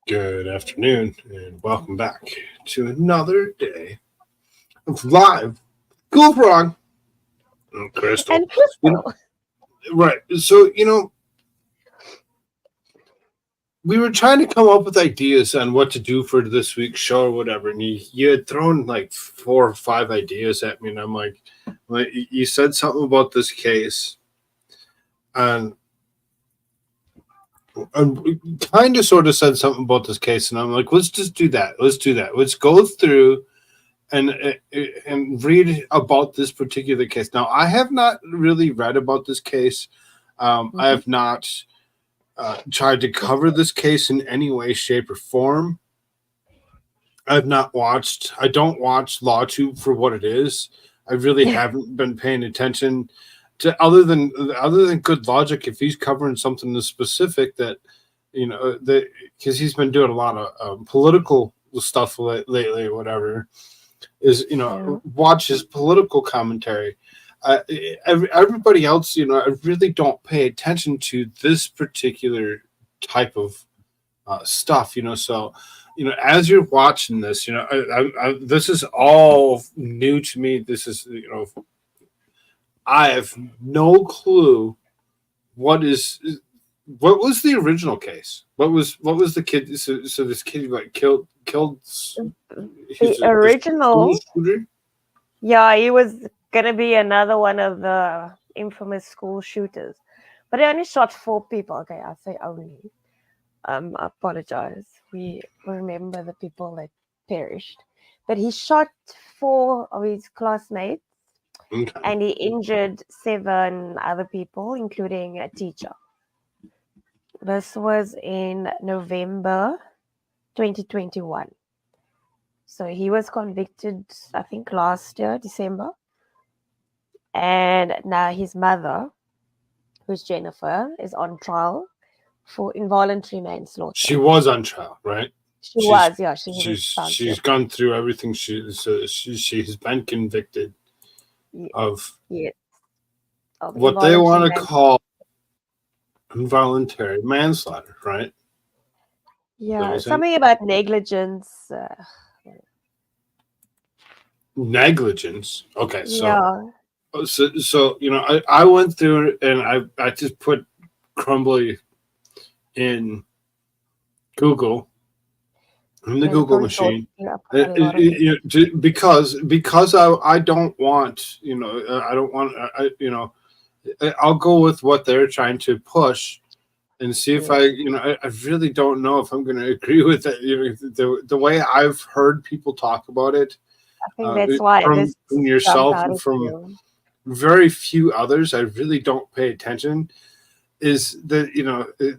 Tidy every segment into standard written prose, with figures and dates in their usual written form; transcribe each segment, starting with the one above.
Good afternoon, and welcome back to another day of live Koolfrogg and Crystal. And You know, Crystal. right. So, we were trying to come up with ideas on what to do for this week's show or whatever, and you had thrown like 4 or 5 ideas at me, and I'm like you said something about this case, and kind of sort of said something about this case, and I'm like, let's just do that. Let's do that. Let's go through and and read about this particular case. Now, I have not really read about this case. I Mhm. have not tried to cover this case in any way, shape, or form. I've not watched. I don't watch LawTube for what it is. I really Yeah. haven't been paying attention to other than good logic. If he's covering something specific that that because he's been doing a lot of political stuff lately or whatever is Yeah. watch his political commentary. Everybody else, I really don't pay attention to this particular type of stuff. So as you're watching this, this is all new to me. This is I have no clue what is what was the original case. What was the kid? So this kid like killed. The He's a school original, shooter. yeah, he was gonna be another one of the infamous school shooters. But he only shot 4 people. Okay, I say only. I apologize. We remember the people that perished. But he shot 4 of his classmates Okay. and he injured 7 other people, including a teacher. This was in November 2021. So he was convicted, I think, last year, December. And now his mother, who's Jennifer, is on trial for involuntary She manslaughter. was on trial, right? She She's was, yeah, she was she's found she's guilty. gone through everything. She has been convicted Ye- of Yes, of what they involuntary want to manslaughter. call involuntary manslaughter, right? Is that what you're Yeah, saying? something about negligence. Negligence. Okay, so Yeah, so I went through it and I just put Crumbley in Google in the yeah, you Google probably thought machine. you put a lot of it. Because I don't want I don't want I'll go with what they're trying to push and see if Yes, I really don't know if I'm going to agree with it. The way I've heard people talk about it I think that's why from this jumped yourself out and at from you. very few others, I really don't pay attention. Is that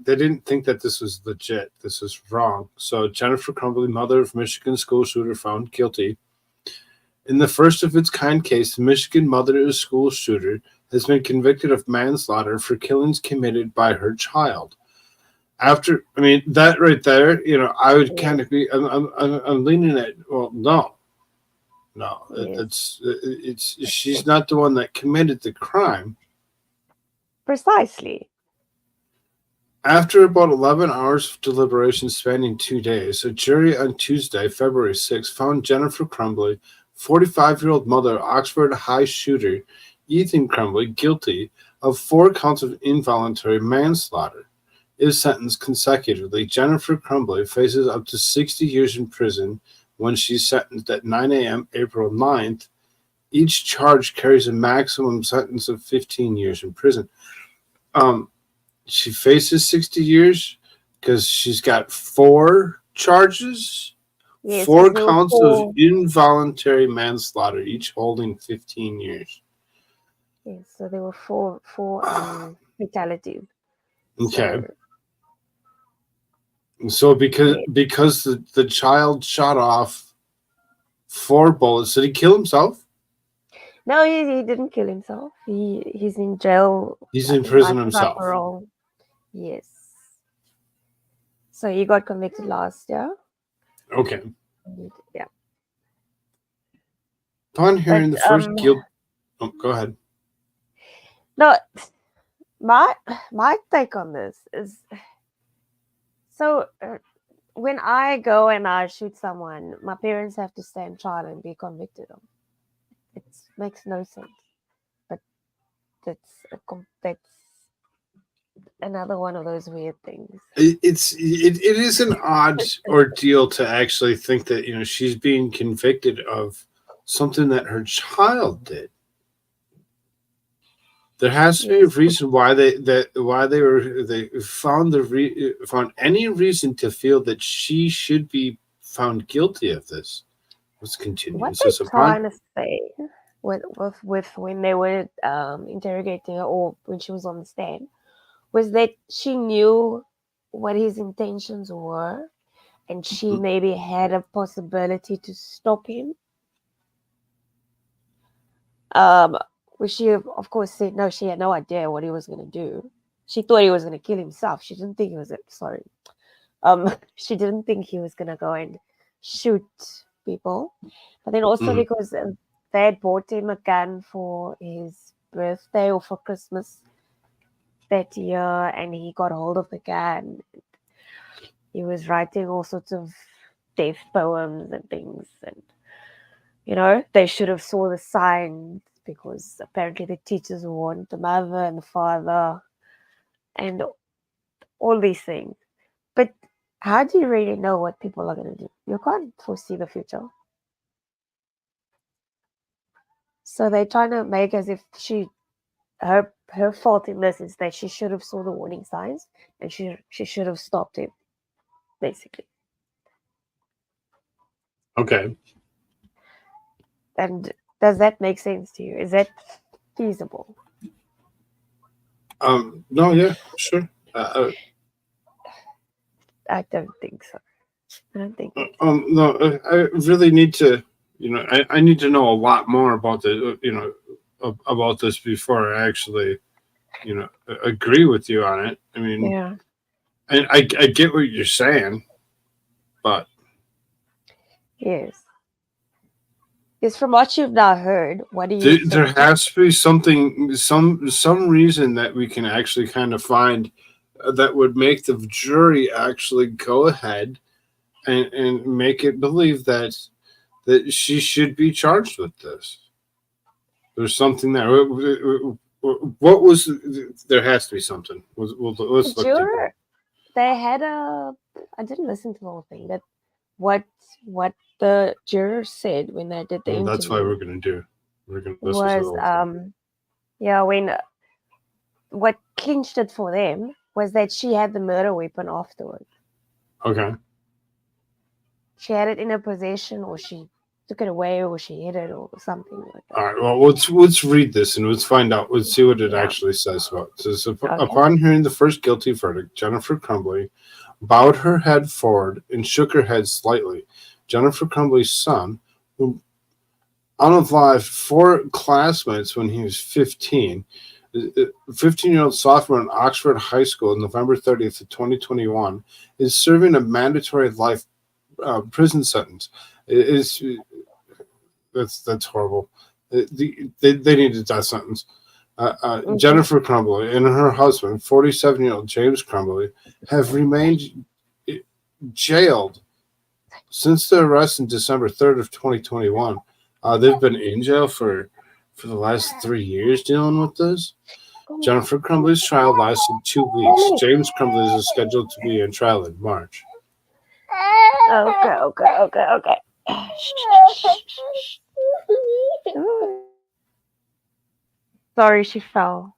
they didn't think that this was legit. This was wrong. So Jennifer Crumbley, mother of Michigan school shooter, found guilty. In the first of its kind case, the Michigan mother of a school shooter has been convicted of manslaughter for killings committed by her child. I mean, that right there, I would Yes, kind of be, I'm leaning at, well, no, no, yes, she's not the one that committed the crime. precisely. After about 11 hours of deliberation spanning 2 days, a jury on Tuesday, February 6th, found Jennifer Crumbley, 45-year-old mother of Oxford High shooter Ethan Crumbley, guilty of 4 counts of involuntary manslaughter. Is sentenced consecutively. Jennifer Crumbley faces up to 60 years in prison when she's sentenced at 9 a.m. April 9th. Each charge carries a maximum sentence of 15 years in prison. Um, she faces 60 years because she's got 4 charges, Yes, because four there were counts of 4. involuntary manslaughter, each holding 15 years. Yes, so there were four fatalities. Okay. So So because yeah. because the child shot off 4 bullets, did he kill himself? No, he didn't kill himself. He's in jail. He's I in think prison life without himself. parole. Yes. So he got convicted last year. Okay. Yeah. Upon But hearing the first guilt, oh, go ahead. no, my take on this is so when I go and I shoot someone, my parents have to stand trial and be convicted of. It makes no sense. But that's another one of those weird things. It is an odd ordeal to actually think that she's being convicted of something that her child did. There has to be a Yes. reason why they found any reason to feel that she should be found guilty of this. Let's continue. What It they says upon trying to say with when they were interrogating her or when she was on the stand was that she knew what his intentions were and she maybe had a possibility to stop him. Um, which she of course said no, she had no idea what he was going to do. She thought he was going to kill himself. She didn't think he was sorry. She didn't think he was going to go and shoot people. But then also Mhm. because they had bought him a gun for his birthday or for Christmas that year, and he got hold of the gun. He was writing all sorts of death poems and things, and they should have saw the signs because apparently the teachers warned the mother and the father and all these things. But how do you really know what people are going to do? You can't foresee the future. So they're trying to make as if her fault in this is that she should have saw the warning signs and she should have stopped him, basically. Okay. And does that make sense to you? Is that feasible? No. Yeah. Sure. I don't think so. I don't think it. No. I really need to. I need to know a lot more about about this before I actually agree with you on it. I mean, Yeah. I get what you're saying, but Yes. Because from what you've now heard, what do you there think? has to be something, some reason that we can actually kind of find that would make the jury actually go ahead and make it believe that she should be charged with this. There's something there. What was? There has to be something. The Let's look deeper. juror, they had a. I didn't listen to the whole thing, but what what the juror said when they did the Well, that's why interview we're gonna do. We're gonna listen to the was whole thing. yeah, when what clinched it for them was that she had the murder weapon afterwards. Okay. She had it in her possession, or she took it away, or she hid it, or something like that. All right. Well, let's read this and let's find out. Let's see what it Yeah. actually says about. It says Okay. upon hearing the first guilty verdict, Jennifer Crumbley bowed her head forward and shook her head slightly. Jennifer Crumbley's son, who unalived four classmates when he was 15, 15-year-old sophomore in Oxford High School on November 30th of 2021, is serving a mandatory life prison sentence. Is that's horrible. They need a death sentence. Mm-hmm. Jennifer Crumbley and her husband, 47-year-old James Crumbley, have remained jailed since their arrest in December 3rd of 2021. They've been in jail for the last 3 years dealing with this. Jennifer Crumbley's trial lasted 2 weeks. James Crumbley is scheduled to be in trial in March. Okay. Sorry, she fell.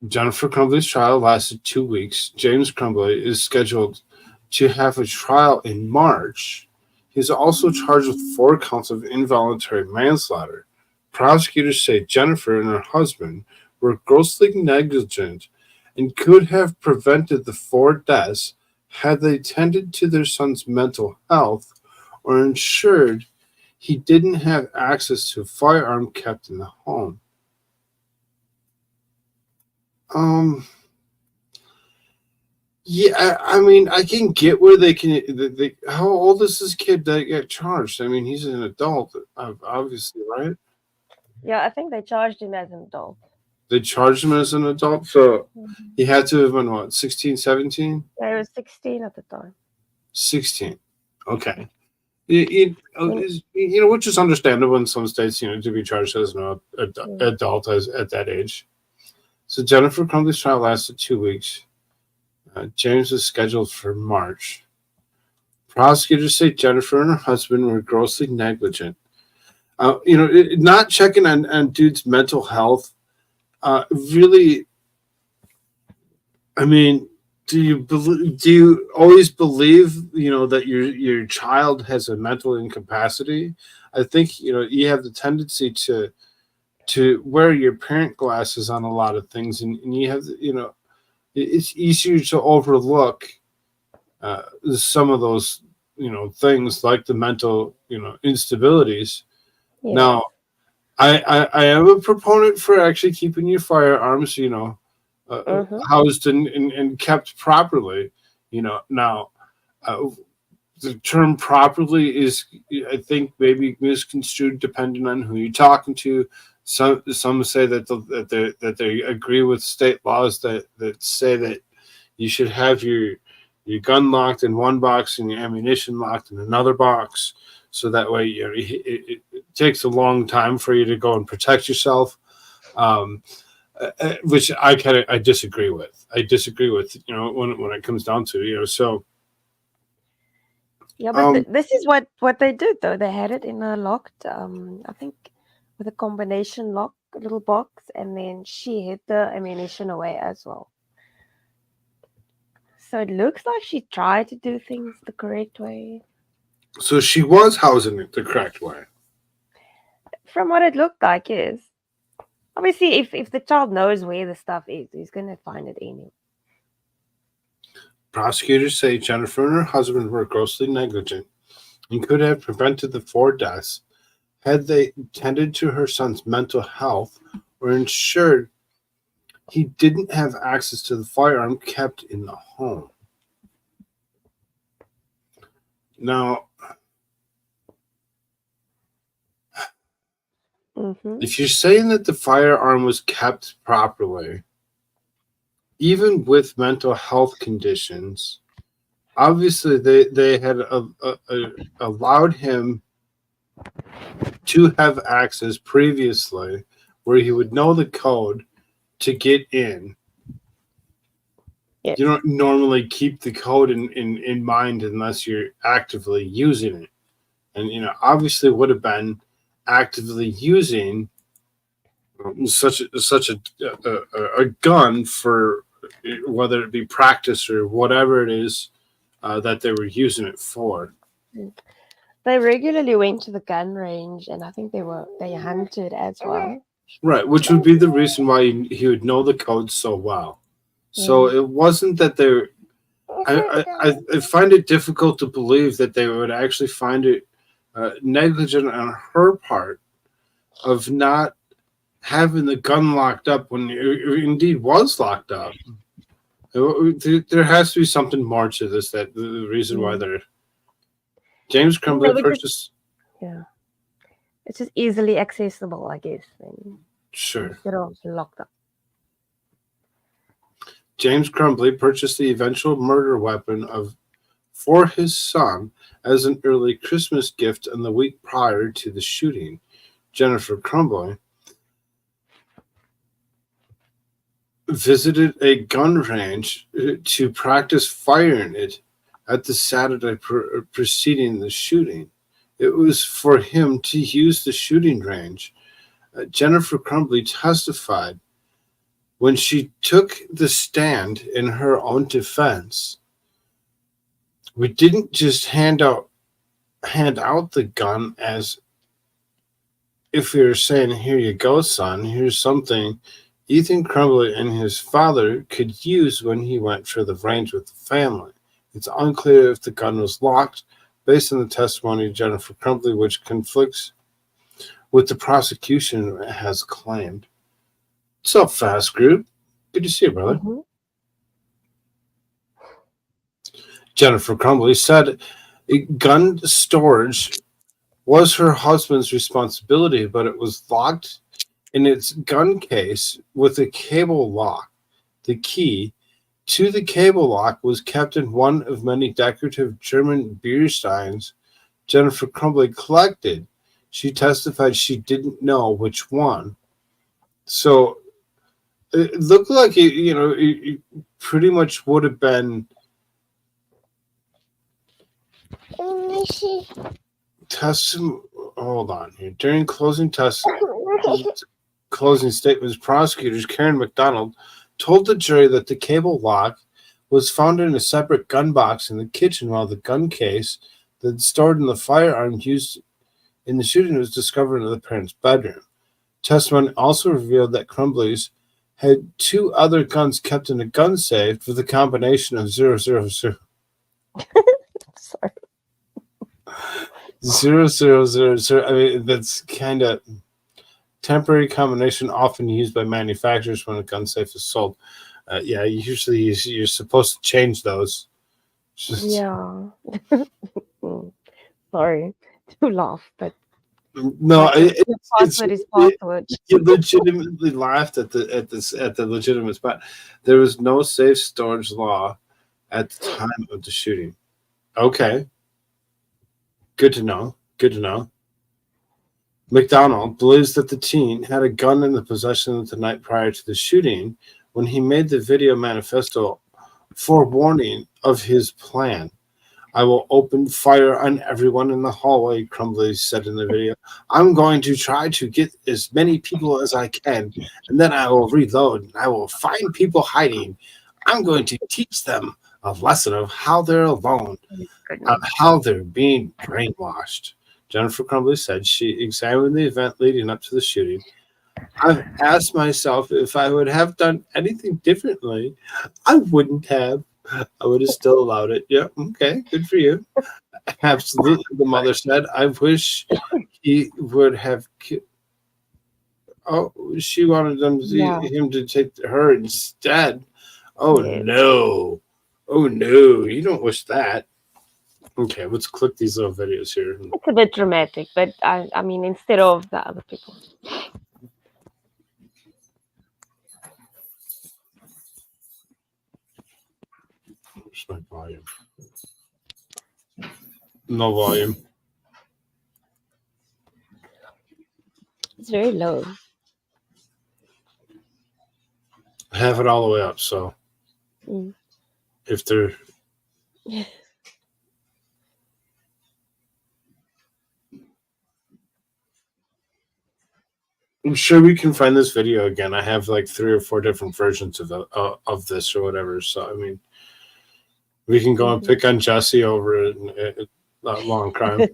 Jennifer Crumbley's trial lasted 2 weeks. James Crumbley is scheduled to have a trial in March. He's also charged with 4 counts of involuntary manslaughter. Prosecutors say Jennifer and her husband were grossly negligent and could have prevented the 4 deaths had they tended to their son's mental health or ensured he didn't have access to a firearm kept in the home. Um, yeah, I mean, I can get where they can. How old is this kid that get charged? I mean, he's an adult, obviously, right? Yeah, I think they charged him as an adult. They charged him as an adult, so Mhm. he had to have been what, 16, 17? I was 16 at the time. 16. Yeah. Okay. When, Which is understandable in some states, to be charged as an mm, adult as at that age. So Jennifer Crumbley's trial lasted 2 weeks. James was scheduled for March. Prosecutors say Jennifer and her husband were grossly negligent. Not checking on dude's mental health. Really, I mean, do you always believe that your child has a mental incapacity? I think you have the tendency to wear your parent glasses on a lot of things, and you have it's easier to overlook some of those things like the mental instabilities. yes. Now, I am a proponent for actually keeping your firearms Mm-hmm. housed and kept properly. Now, uh, the term properly is, I think, maybe misconstrued depending on who you're talking to. Some say that they agree with state laws that say that you should have your gun locked in one box and your ammunition locked in another box, so that way it takes a long time for you to go and protect yourself. Um, which I disagree with. I disagree with when it comes down to so. Yeah, but Um, this is what they did though. They had it in a locked, I think, with a combination lock, little box, and then she hid the ammunition away as well. So it looks like she tried to do things the correct way. so she was housing it the correct way. From what it looked like, is obviously if the child knows where the stuff is, he's gonna find it anyway. Prosecutors say Jennifer and her husband were grossly negligent and could have prevented the four deaths had they tended to her son's mental health or ensured he didn't have access to the firearm kept in the home. Now, Mm-hmm. if you're saying that the firearm was kept properly, even with mental health conditions, obviously they had allowed him to have access previously where he would know the code to get in. Yes. You don't normally keep the code in mind unless you're actively using it. And, obviously would have been actively using such a gun for whether it be practice or whatever it is that they were using it for. Mm. They regularly went to the gun range, and I think they hunted as well. Right, which would be the reason why he would know the code so well. So Yeah. it wasn't that they. I find it difficult to believe that they would actually find it negligent on her part of not having the gun locked up when it indeed was locked up. There has to be something more to this. That the reason why Mm. they're James No, Crumbley because purchased. yeah, it's just easily accessible, I guess. Then Sure. instead of locked up. James Crumbley purchased the eventual murder weapon of for his son as an early Christmas gift on the week prior to the shooting. Jennifer Crumbley visited a gun range to practice firing it at the Saturday preceding the shooting. It was for him to use the shooting range. Jennifer Crumbley testified when she took the stand in her own defense. We didn't just hand out the gun as if we were saying, "Here you go, son. Here's something Ethan Crumbley and his father could use when he went for the range with the family." It's unclear if the gun was locked, based on the testimony of Jennifer Crumbley, which conflicts with the prosecution has claimed. What's up, Fast Group? Good to see you, brother. Mm-hmm. Jennifer Crumbley said gun storage was her husband's responsibility, but it was locked in its gun case with a cable lock. The key to the cable lock was kept in one of many decorative German beer steins Jennifer Crumbley collected. She testified she didn't know which one. So it looked like it pretty much would have been testimony. Hold on here. During closing statements, prosecutors Karen McDonald told the jury that the cable lock was found in a separate gun box in the kitchen, while the gun case that stored in the firearm used in the shooting was discovered in the parents' bedroom. Testimony also revealed that Crumbley's had two other guns kept in a gun safe with a combination of 000. Sorry. 000. I mean, that's kind of temporary combination often used by manufacturers when a gun safe is sold. Yeah, usually you're supposed to change those. Yeah. Sorry to laugh, but No, password is password. you legitimately laughed at the legitimate spot. There was no safe storage law at the time of the shooting. Okay, good to know. Good to know. McDonald believes that the teen had a gun in the possession the night prior to the shooting when he made the video manifesto forewarning of his plan. I will open fire on everyone in the hallway, Crumbley said in the video. I'm going to try to get as many people as I can, and then I will reload and I will find people hiding. I'm going to teach them a lesson of how they're alone, how they're being brainwashed. Jennifer Crumbley said she examined the event leading up to the shooting. I've asked myself if I would have done anything differently. I wouldn't have. I would have still allowed it. Yeah, okay, good for you. Absolutely, the mother said. I wish he would have. Oh, she wanted him to take her instead. Oh Yes. no! Oh no! You don't wish that. Okay, let's click these little videos here. It's a bit dramatic, but I mean, instead of the other people. Where's my volume? No volume. It's very low. I have it all the way up, so if they're I'm sure we can find this video again. I have like 3 or 4 different versions of this or whatever. So I mean, we can go and pick on Jesse over it, Long Crime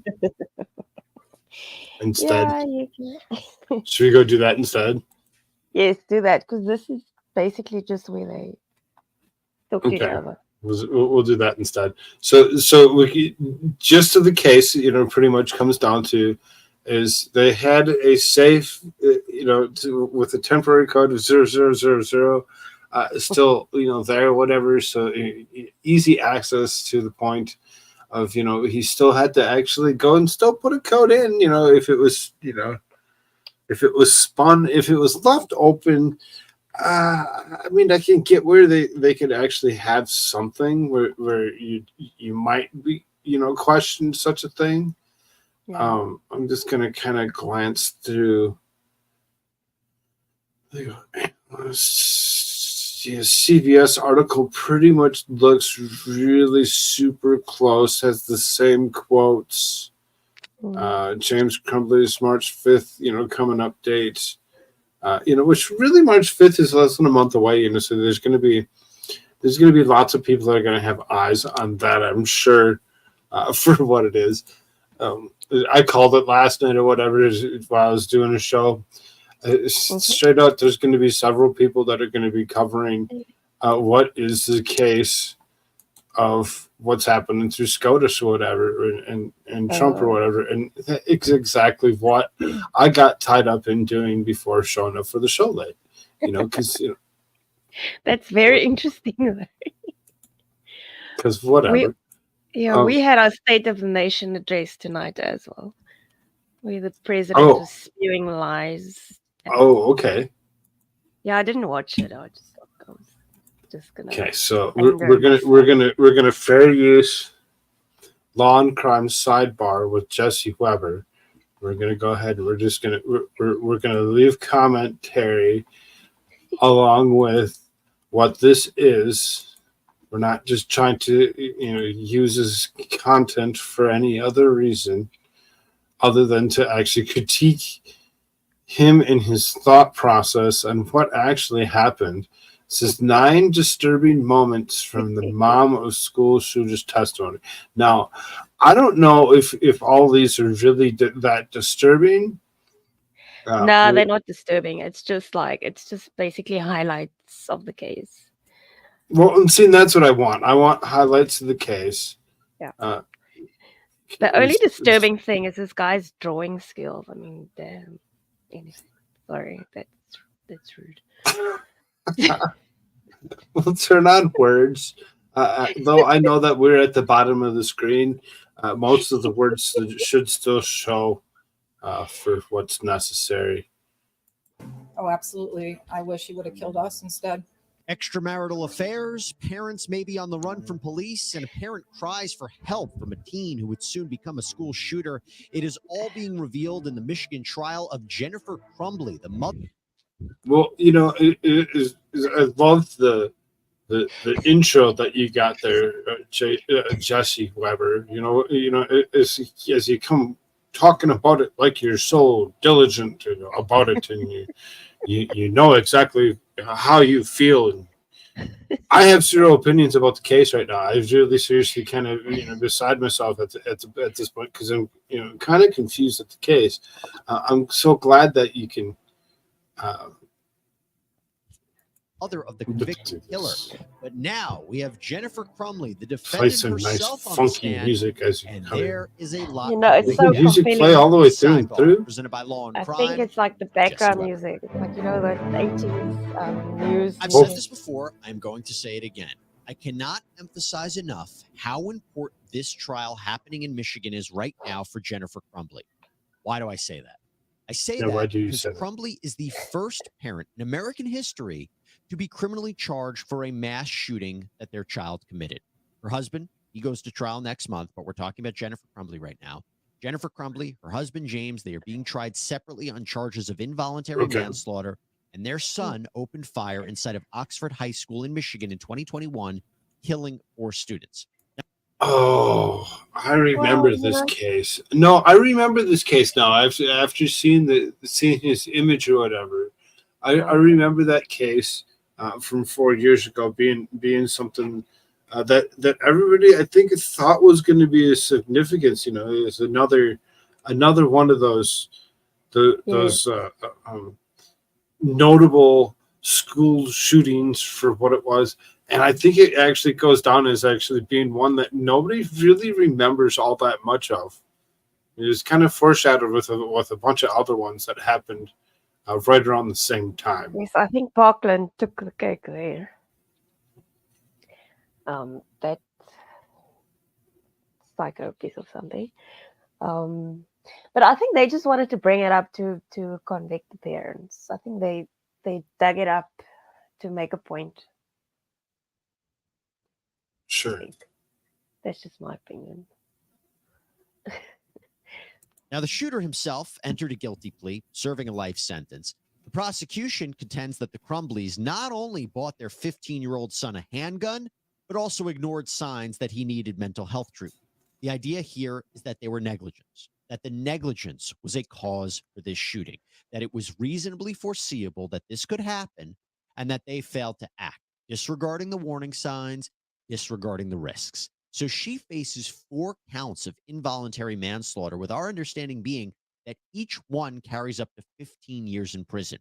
instead. Yeah, you can. Should we go do that instead? Yes, do that, because this is basically just where they talk to each other. We'll do that instead. So gist of the case, pretty much comes down to is they had a safe, with a temporary code of 0000, still, there, whatever. So easy access to the point of, he still had to actually go and still put a code in, if it was, if it was spun, if it was left open. I mean, I can get where they could actually have something where you might be, question such a thing. Yeah. I'm just gonna kind of glance through. CBS article pretty much looks really super close. Has the same quotes. James Crumbley's March 5th, coming up date. Which really March 5th is less than a month away. So there's going to be lots of people that are going to have eyes on that. I'm sure for what it is. I called it last night or whatever while I was doing a show. Straight out, there's going to be several people that are going to be covering what is the case of what's happening through SCOTUS or whatever, and Trump or whatever. And it's exactly what I got tied up in doing before showing up for the show late, because, That's very interesting. Because whatever. We had our State of the Nation address tonight as well, where the president was spewing lies Oh, okay. Yeah, I didn't watch it. I was just Okay, gonna so anger myself. we're gonna fair use law and crime sidebar with Jesse Weber. We're gonna go ahead and we're gonna leave commentary along with what this is. We're not just trying to use this content for any other reason other than to actually critique him and his thought process and what actually happened. This is 9 disturbing moments from the mom of school shooter's testimony. Now, I don't know if all these are really that disturbing. No, they're not disturbing. It's just basically highlights of the case. Well, and see, that's what I want. I want highlights of the case. Yeah. Uh, The only disturbing thing is this guy's drawing skills. I mean, damn. Anyway, sorry, that's rude. we'll turn on words. Though I know that we're at the bottom of the screen, most of the words should still show for what's necessary. Oh, absolutely. I wish he would have killed us instead. Extramarital affairs, parents may be on the run from police, and a parent cries for help from a teen who would soon become a school shooter. It is all being revealed in the Michigan trial of Jennifer Crumbley, the mother. Well, I love the intro that you got there, Jesse Weber. As you come talking about it like you're so diligent about it, and you know exactly how you feel. And I have zero opinions about the case right now. I really seriously kind of beside myself at this point because I'm kind of confused at the case. I'm so glad that you can. Other of the convicted killer. But now we have Jennifer Crumbley, the Play defendant some nice herself on the funky stand, music as you and come there in. is a lot. It's so music compelling. play all the way through and Sidebar, through. presented by Law and I Crime. think it's like the background music. It's like the 80s news. I've Oh. said this before. I'm going to say it again. I cannot emphasize enough how important this trial happening in Michigan is right now for Jennifer Crumbley. Why do I say that? I say Yeah, why that do you because say that? Crumbley is the first parent in American history to be criminally charged for a mass shooting that their child committed. Her husband, he goes to trial next month, but we're talking about Jennifer Crumbley right now. Jennifer Crumbley, her husband James, they are being tried separately on charges of involuntary manslaughter, and their son opened fire inside of Oxford High School in Michigan in 2021, killing 4 students. Oh, I remember this case. No, I remember this case now. After seeing his image or whatever, I remember that case from 4 years ago being something that everybody I think thought was going to be a significance. Is another one of those notable school shootings for what it was. And I think it actually goes down as actually being one that nobody really remembers all that much of. It was kind of foreshadowed with a bunch of other ones that happened right around the same time. Yes, I think Parkland took the cake there. That psycho piece of something. But I think they just wanted to bring it up to convict the parents. I think they dug it up to make a point. Sure. That's just my opinion. Now, the shooter himself entered a guilty plea, serving a life sentence. The prosecution contends that the Crumbleys not only bought their 15-year-old son a handgun, but also ignored signs that he needed mental health treatment. The idea here is that they were negligent, that the negligence was a cause for this shooting, that it was reasonably foreseeable that this could happen, and that they failed to act, disregarding the warning signs, disregarding the risks. So she faces 4 counts of involuntary manslaughter, with our understanding being that each one carries up to 15 years in prison.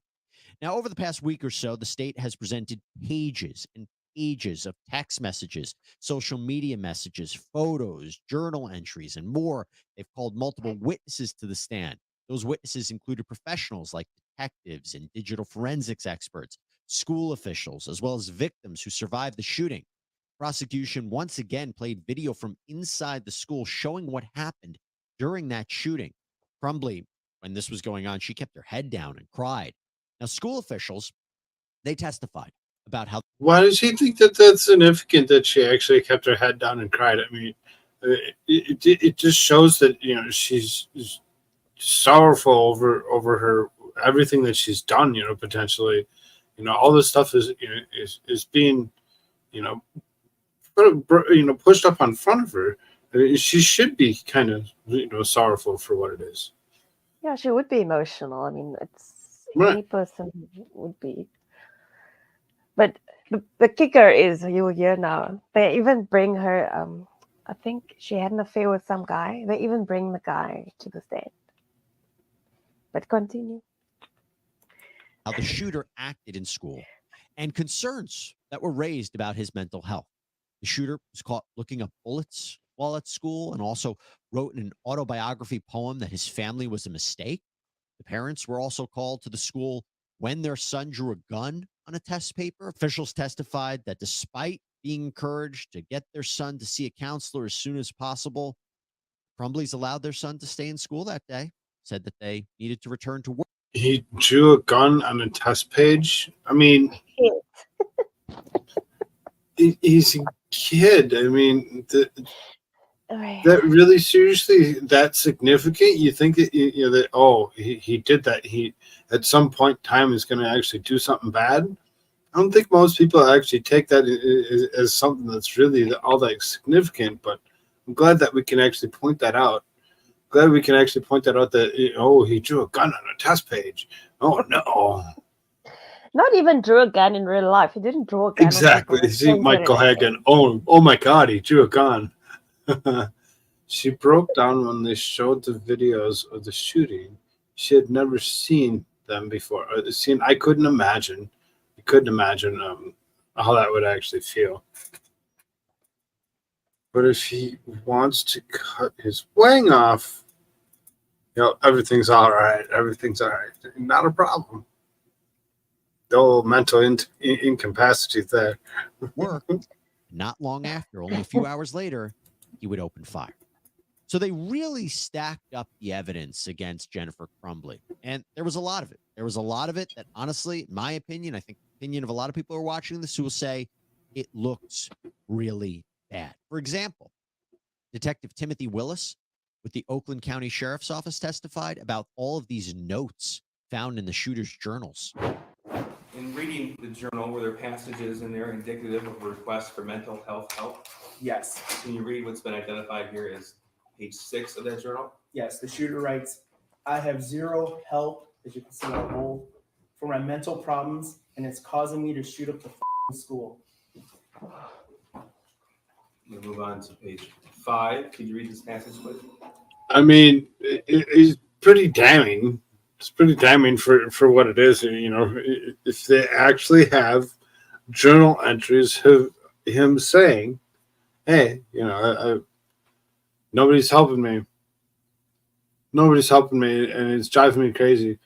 Now, over the past week or so, the state has presented pages and pages of text messages, social media messages, photos, journal entries, and more. They've called multiple witnesses to the stand. Those witnesses included professionals like detectives and digital forensics experts, school officials, as well as victims who survived the shooting. Prosecution once again played video from inside the school showing what happened during that shooting. Crumbley, when this was going on, she kept her head down and cried. Now, school officials, they testified about how Why does he think that that's significant that she actually kept her head down and cried? I mean, it just shows that she's sorrowful over her everything that she's done. Potentially, all this stuff is being pushed up in front of her. I mean, she should be kind of sorrowful for what it is. Yeah, she would be emotional. I mean, it's Right. any person would be. But the kicker is, you hear now, they even bring her, I think she had an affair with some guy. They even bring the guy to the stand. But continue. how the shooter acted in school and concerns that were raised about his mental health. The shooter was caught looking up bullets while at school and also wrote in an autobiography poem that his family was a mistake. The parents were also called to the school when their son drew a gun on a test paper. Officials testified that despite being encouraged to get their son to see a counselor as soon as possible, Crumbleys allowed their son to stay in school that day, said that they needed to return to work. He drew a gun on a test page. I mean, he's a kid. I mean, that really seriously that significant? You think that that he did that? He at some point in time is going to actually do something bad? I don't think most people actually take that as something that's really all that significant. But I'm glad that we can actually point that out. Glad we can actually point that out that he drew a gun on a test page. Oh no! Not even drew a gun in real life. He didn't draw a gun. Exactly. See Michael Hagen. Oh my God! He drew a gun. She broke down when they showed the videos of the shooting. She had never seen them before. I couldn't imagine. I couldn't imagine how that would actually feel. But if he wants to cut his wang off, everything's all right. Everything's all right. Not a problem. No mental incapacity there. Work. Not long after, only a few hours later, he would open fire. So they really stacked up the evidence against Jennifer Crumbley. And there was a lot of it. There was a lot of it that, honestly, in my opinion, I think the opinion of a lot of people who are watching this who will say it looks really bad. For example, Detective Timothy Willis with the Oakland County Sheriff's Office testified about all of these notes found in the shooter's journals. In reading the journal, were there passages in there indicative of a request for mental health help? Yes. Can you read what's been identified here as page 6 of that journal? Yes, the shooter writes, I have zero help, as you can see on the wall, for my mental problems, and it's causing me to shoot up the school. We'll move on to page 5. Could you read this passage, please? I mean, it's pretty damning. It's pretty damning for what it is. If they actually have journal entries of him saying, hey, nobody's helping me. Nobody's helping me, and it's driving me crazy.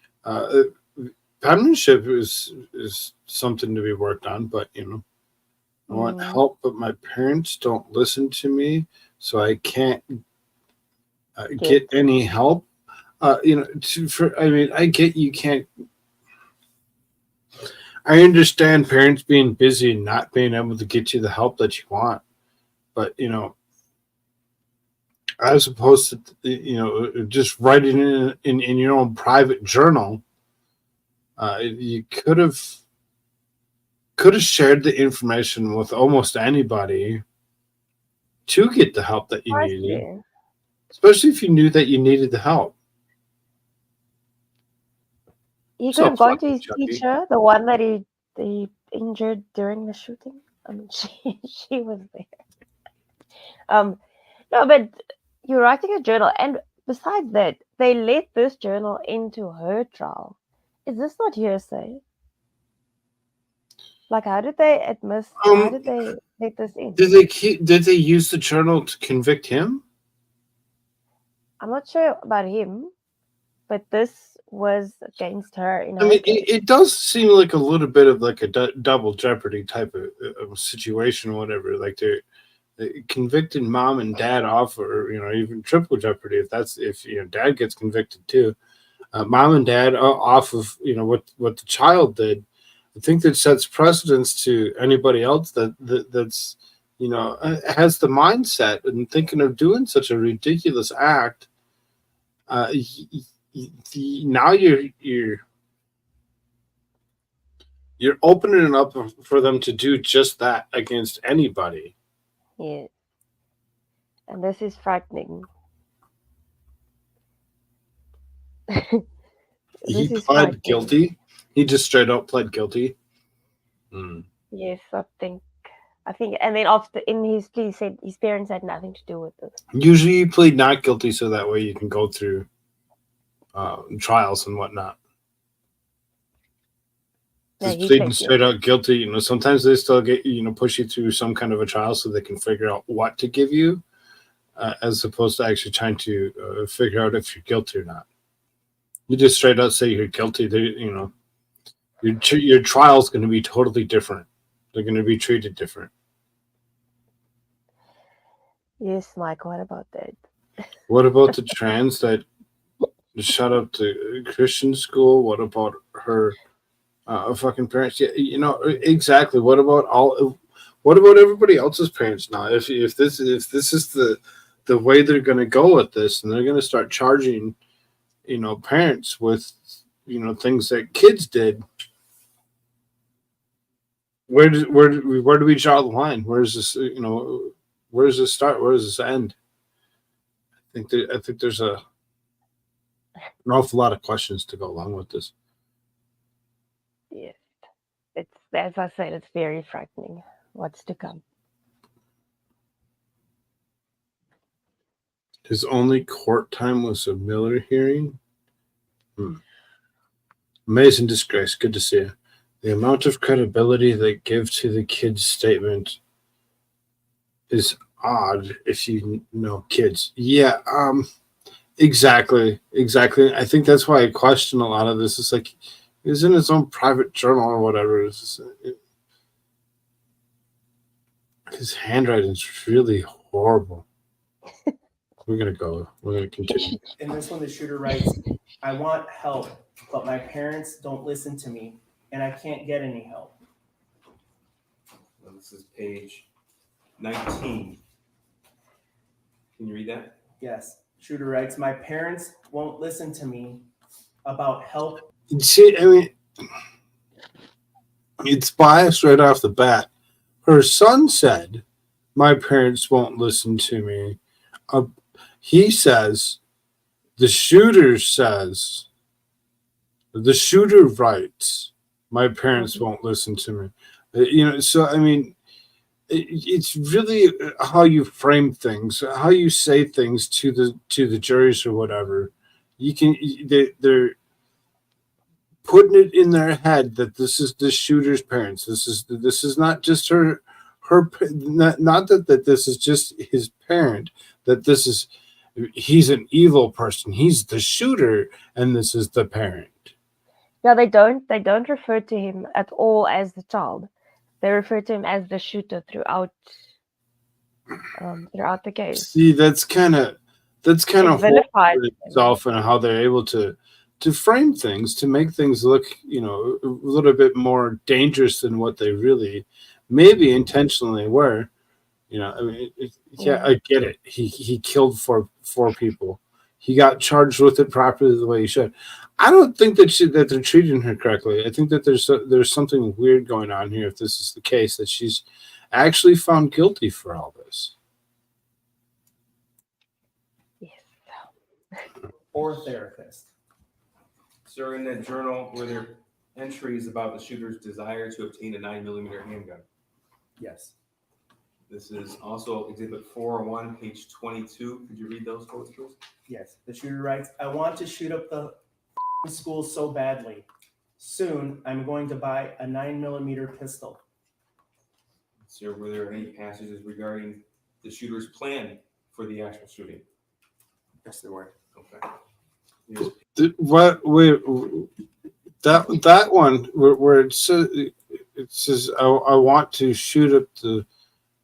Penmanship is something to be worked on, but I want help, but my parents don't listen to me, so I can't get any help. I get you can't. I understand parents being busy and not being able to get you the help that you want, but as opposed to just writing in your own private journal, you could have shared the information with almost anybody to get the help that you needed, especially if you knew that you needed the help. He could have gone to his teacher, the one that he injured during the shooting. I mean, she was there. No, but you're writing a journal, and besides that, they let this journal into her trial. Is this not hearsay? Like, how did they admit? How did they let this in? Did they use the journal to convict him? I'm not sure about him, but this was against her. It does seem like a little bit of like a double jeopardy type of situation, or whatever. Like they're convicting mom and dad off, or even triple jeopardy if dad gets convicted too. mom and dad off of what the child did. I think that sets precedence to anybody else that's has the mindset and thinking of doing such a ridiculous act. Now you're opening it up for them to do just that against anybody. Yes. And this is frightening. He This is pled frightening. guilty. He just straight up pled guilty. Yes, I think, and then after in his plea, he said his parents had nothing to do with this. Usually you plead not guilty so that way you can go through trials and whatnot. No, Just he pleading pled straight out guilty, sometimes they still get push you through some kind of a trial so they can figure out what to give you, as opposed to actually trying to figure out if you're guilty or not. You just straight out say you're guilty. Your trial's going to be totally different. They're going to be treated different. Yes, Mike. What about that? What about the trans that shut up the Christian school? What about her fucking parents? Yeah, exactly. What about everybody else's parents now? If this is the way they're going to go with this, and they're going to start charging, parents with things that kids did. Where do we draw the line? Where does this where does this start? Where does this end? I think there's an awful lot of questions to go along with this. Yes, it's as I said, it's very frightening. What's to come? His only court time was a Miller hearing. Amazing disgrace. Good to see you. The amount of credibility they give to the kid's statement is odd if you know kids. Yeah, exactly. I think that's why I question a lot of this. It's like he's in his own private journal or whatever. His handwriting's really horrible. We're gonna continue. In this one, the shooter writes, "I want help, but my parents don't listen to me, and I can't get any help." Well, this is page 19. Can you read that? Yes. Shooter writes, "My parents won't listen to me about help." See, I mean, it's biased right off the bat. Her son said, "My parents won't listen to me." He says, the shooter writes, "My parents won't listen to me." So I mean, it's really how you frame things, how you say things to the juries or whatever. They're putting it in their head that this is the shooter's parents. This is not just her not that this is just his parent. That he's an evil person. He's the shooter, and this is the parent. Yeah, they don't refer to him at all as the child. They refer to him as the shooter throughout the case. See, that's kind of vilified itself, and how they're able to frame things to make things look a little bit more dangerous than what they really maybe intentionally were. I mean, I get it. He killed four people. He got charged with it properly the way he should. I don't think that they're treating her correctly. I think that there's something weird going on here. If this is the case, that she's actually found guilty for all this. Yes. Or therapist. Sir, in that journal, were there entries about the shooter's desire to obtain a 9mm handgun? Yes. This is also Exhibit 401, page 22. Could you read those quotes, please? Yes. The shooter writes, "I want to shoot up the school so badly. Soon, I'm going to buy a 9mm pistol." Sir, were there any passages regarding the shooter's plan for the actual shooting? Yes, there were. Okay. What? Wait, that one where it says I want to shoot up the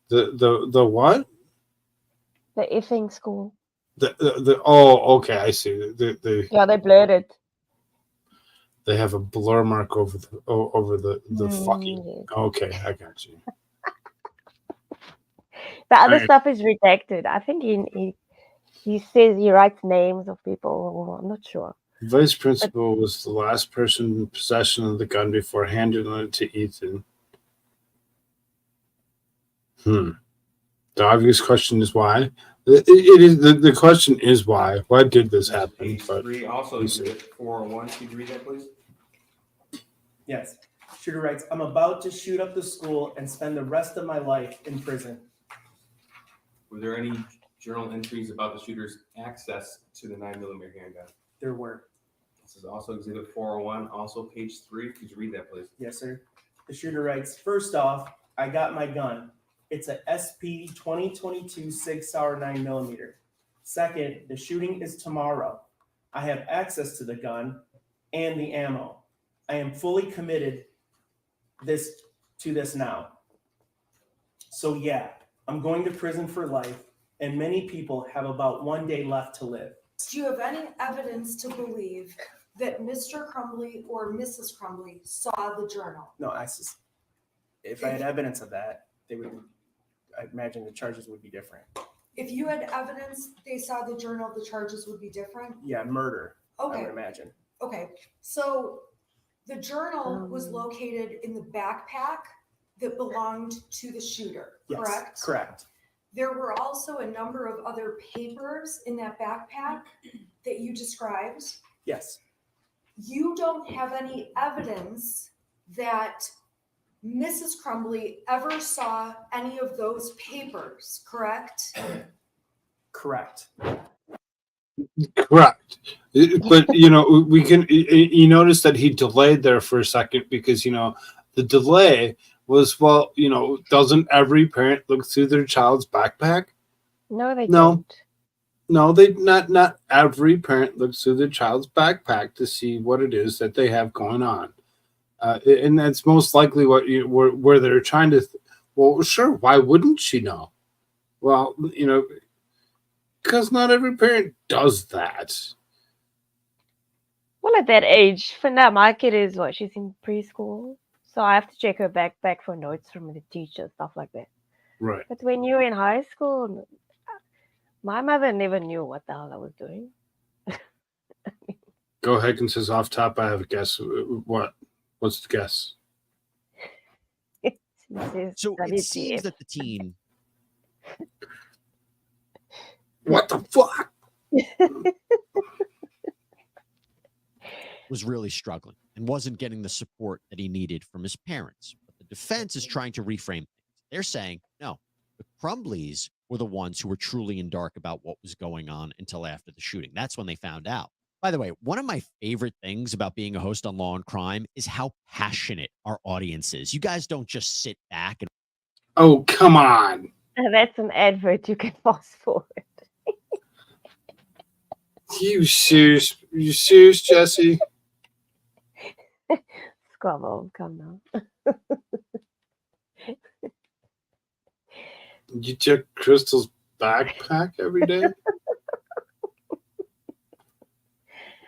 what? The effing school. Okay, I see. Yeah, they blurred it. They have a blur mark over the fucking. Yes. Okay, I got you. The other Alright. stuff is redacted. I think he says he writes names of people. I'm not sure. Vice principal was the last person in possession of the gun before handing it to Ethan. The obvious question is why. It is the question is why. Why did this happen? Page But 3, also let's see. exhibit 401. Could you read that, please? Yes. Shooter writes, I'm about to shoot up the school and spend the rest of my life in prison. Were there any journal entries about the shooter's access to the 9mm handgun? There were. This is also exhibit 401, also page 3. Could you read that, please? Yes, sir. The shooter writes, first off, I got my gun. It's a SP 2022 Sig Sauer 9mm. Second, the shooting is tomorrow. I have access to the gun and the ammo. I am fully committed to this now. So yeah, I'm going to prison for life, and many people have about 1 day left to live. Do you have any evidence to believe that Mr. Crumbley or Mrs. Crumbley saw the journal? No, if I had evidence of that, I imagine the charges would be different. If you had evidence they saw the journal, the charges would be different? Yeah, murder, I Okay, would imagine. okay. So the journal was located in the backpack that belonged to the shooter, Yes, correct? correct. There were also a number of other papers in that backpack that you described. Yes, You don't have any evidence that Mrs. Crumbley ever saw any of those papers, correct? correct. Correct. But we can. You notice that he delayed there for a second because the delay was doesn't every parent look through their child's backpack? No, they No. don't. No, they not every parent looks through their child's backpack to see what it is that they have going on, and that's most likely where they're trying to. Well, sure. Why wouldn't she know? Well, because not every parent does that. Well, at that age, for now, my kid is she's in preschool. So I have to check her backpack for notes from the teacher, stuff like that. Right. But when you're in high school, my mother never knew what the hell I was doing. Go ahead and says off top. I have a guess. What's the guess? So it seems that the teen What the fuck? was really struggling and wasn't getting the support that he needed from his parents. But the defense is trying to reframe things. They're saying, no, the Crumbleys were the ones who were truly in dark about what was going on until after the shooting. That's when they found out. By the way, one of my favorite things about being a host on Law and Crime is how passionate our audience is. You guys don't just sit back and... Oh, come on. That's an advert you can fast forward. You serious, Jesse? Squabble, come now. You check Crystal's backpack every day?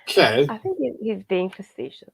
Okay. I think he's being facetious.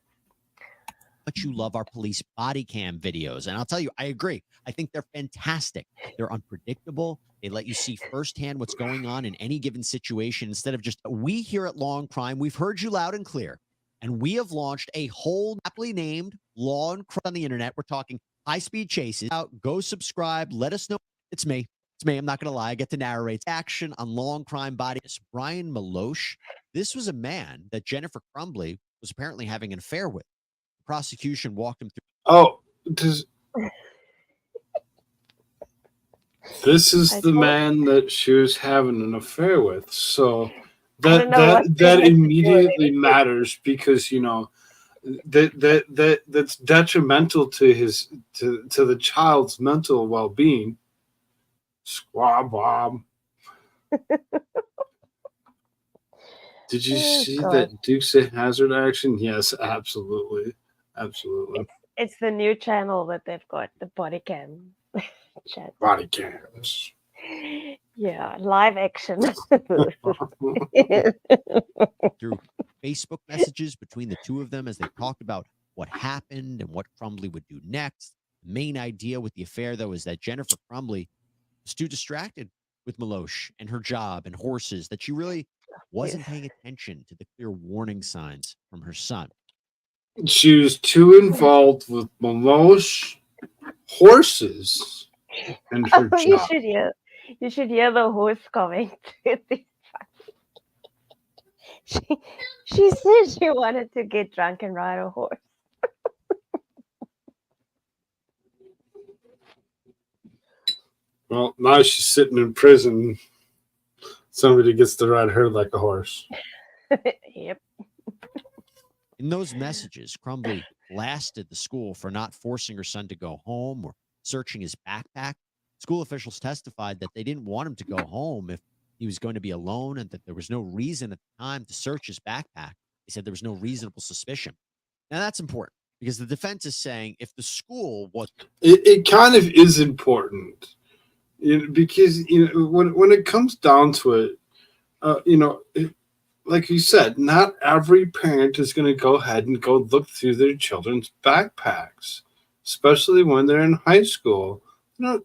but you love our police body cam videos. And I'll tell you, I agree. I think they're fantastic. They're unpredictable. They let you see firsthand what's going on in any given situation instead of just, we here at Law and Crime, we've heard you loud and clear. And we have launched a whole aptly named Law and Crime on the internet. We're talking high-speed chases. Go subscribe. Let us know. It's me. It's me. I'm not going to lie. I get to narrate action on Law and Crime body. It's Brian Maloche. This was a man that Jennifer Crumbley was apparently having an affair with. The prosecution walked him through. Oh, this is the man that she was having an affair with. So that immediately matters because, you know, that's detrimental to his to the child's mental well-being. Squab Bob. Did you see that Dukes of Hazzard action? Yes, absolutely. Absolutely. It's the new channel that they've got, the body cam. Chat. Body cams. Yeah, live action. through Facebook messages between the two of them as they talked about what happened and what Crumbley would do next. The main idea with the affair, though, is that Jennifer Crumbley was too distracted with Milosh and her job and horses that she really wasn't paying attention to the clear warning signs from her son. She was too involved with Milosh, horses, and her Oh, you job. should hear the horse comment. She said she wanted to get drunk and ride a horse. Well, now she's sitting in prison. Somebody gets to ride her like a horse. Yep. In those messages, Crumbley blasted the school for not forcing her son to go home or searching his backpack. School officials testified that they didn't want him to go home if he was going to be alone and that there was no reason at the time to search his backpack. They said there was no reasonable suspicion. Now, that's important because the defense is saying if the school was... It kind of is important. Because when it comes down to it, like you said, not every parent is going to go ahead and go look through their children's backpacks, especially when they're in high school. You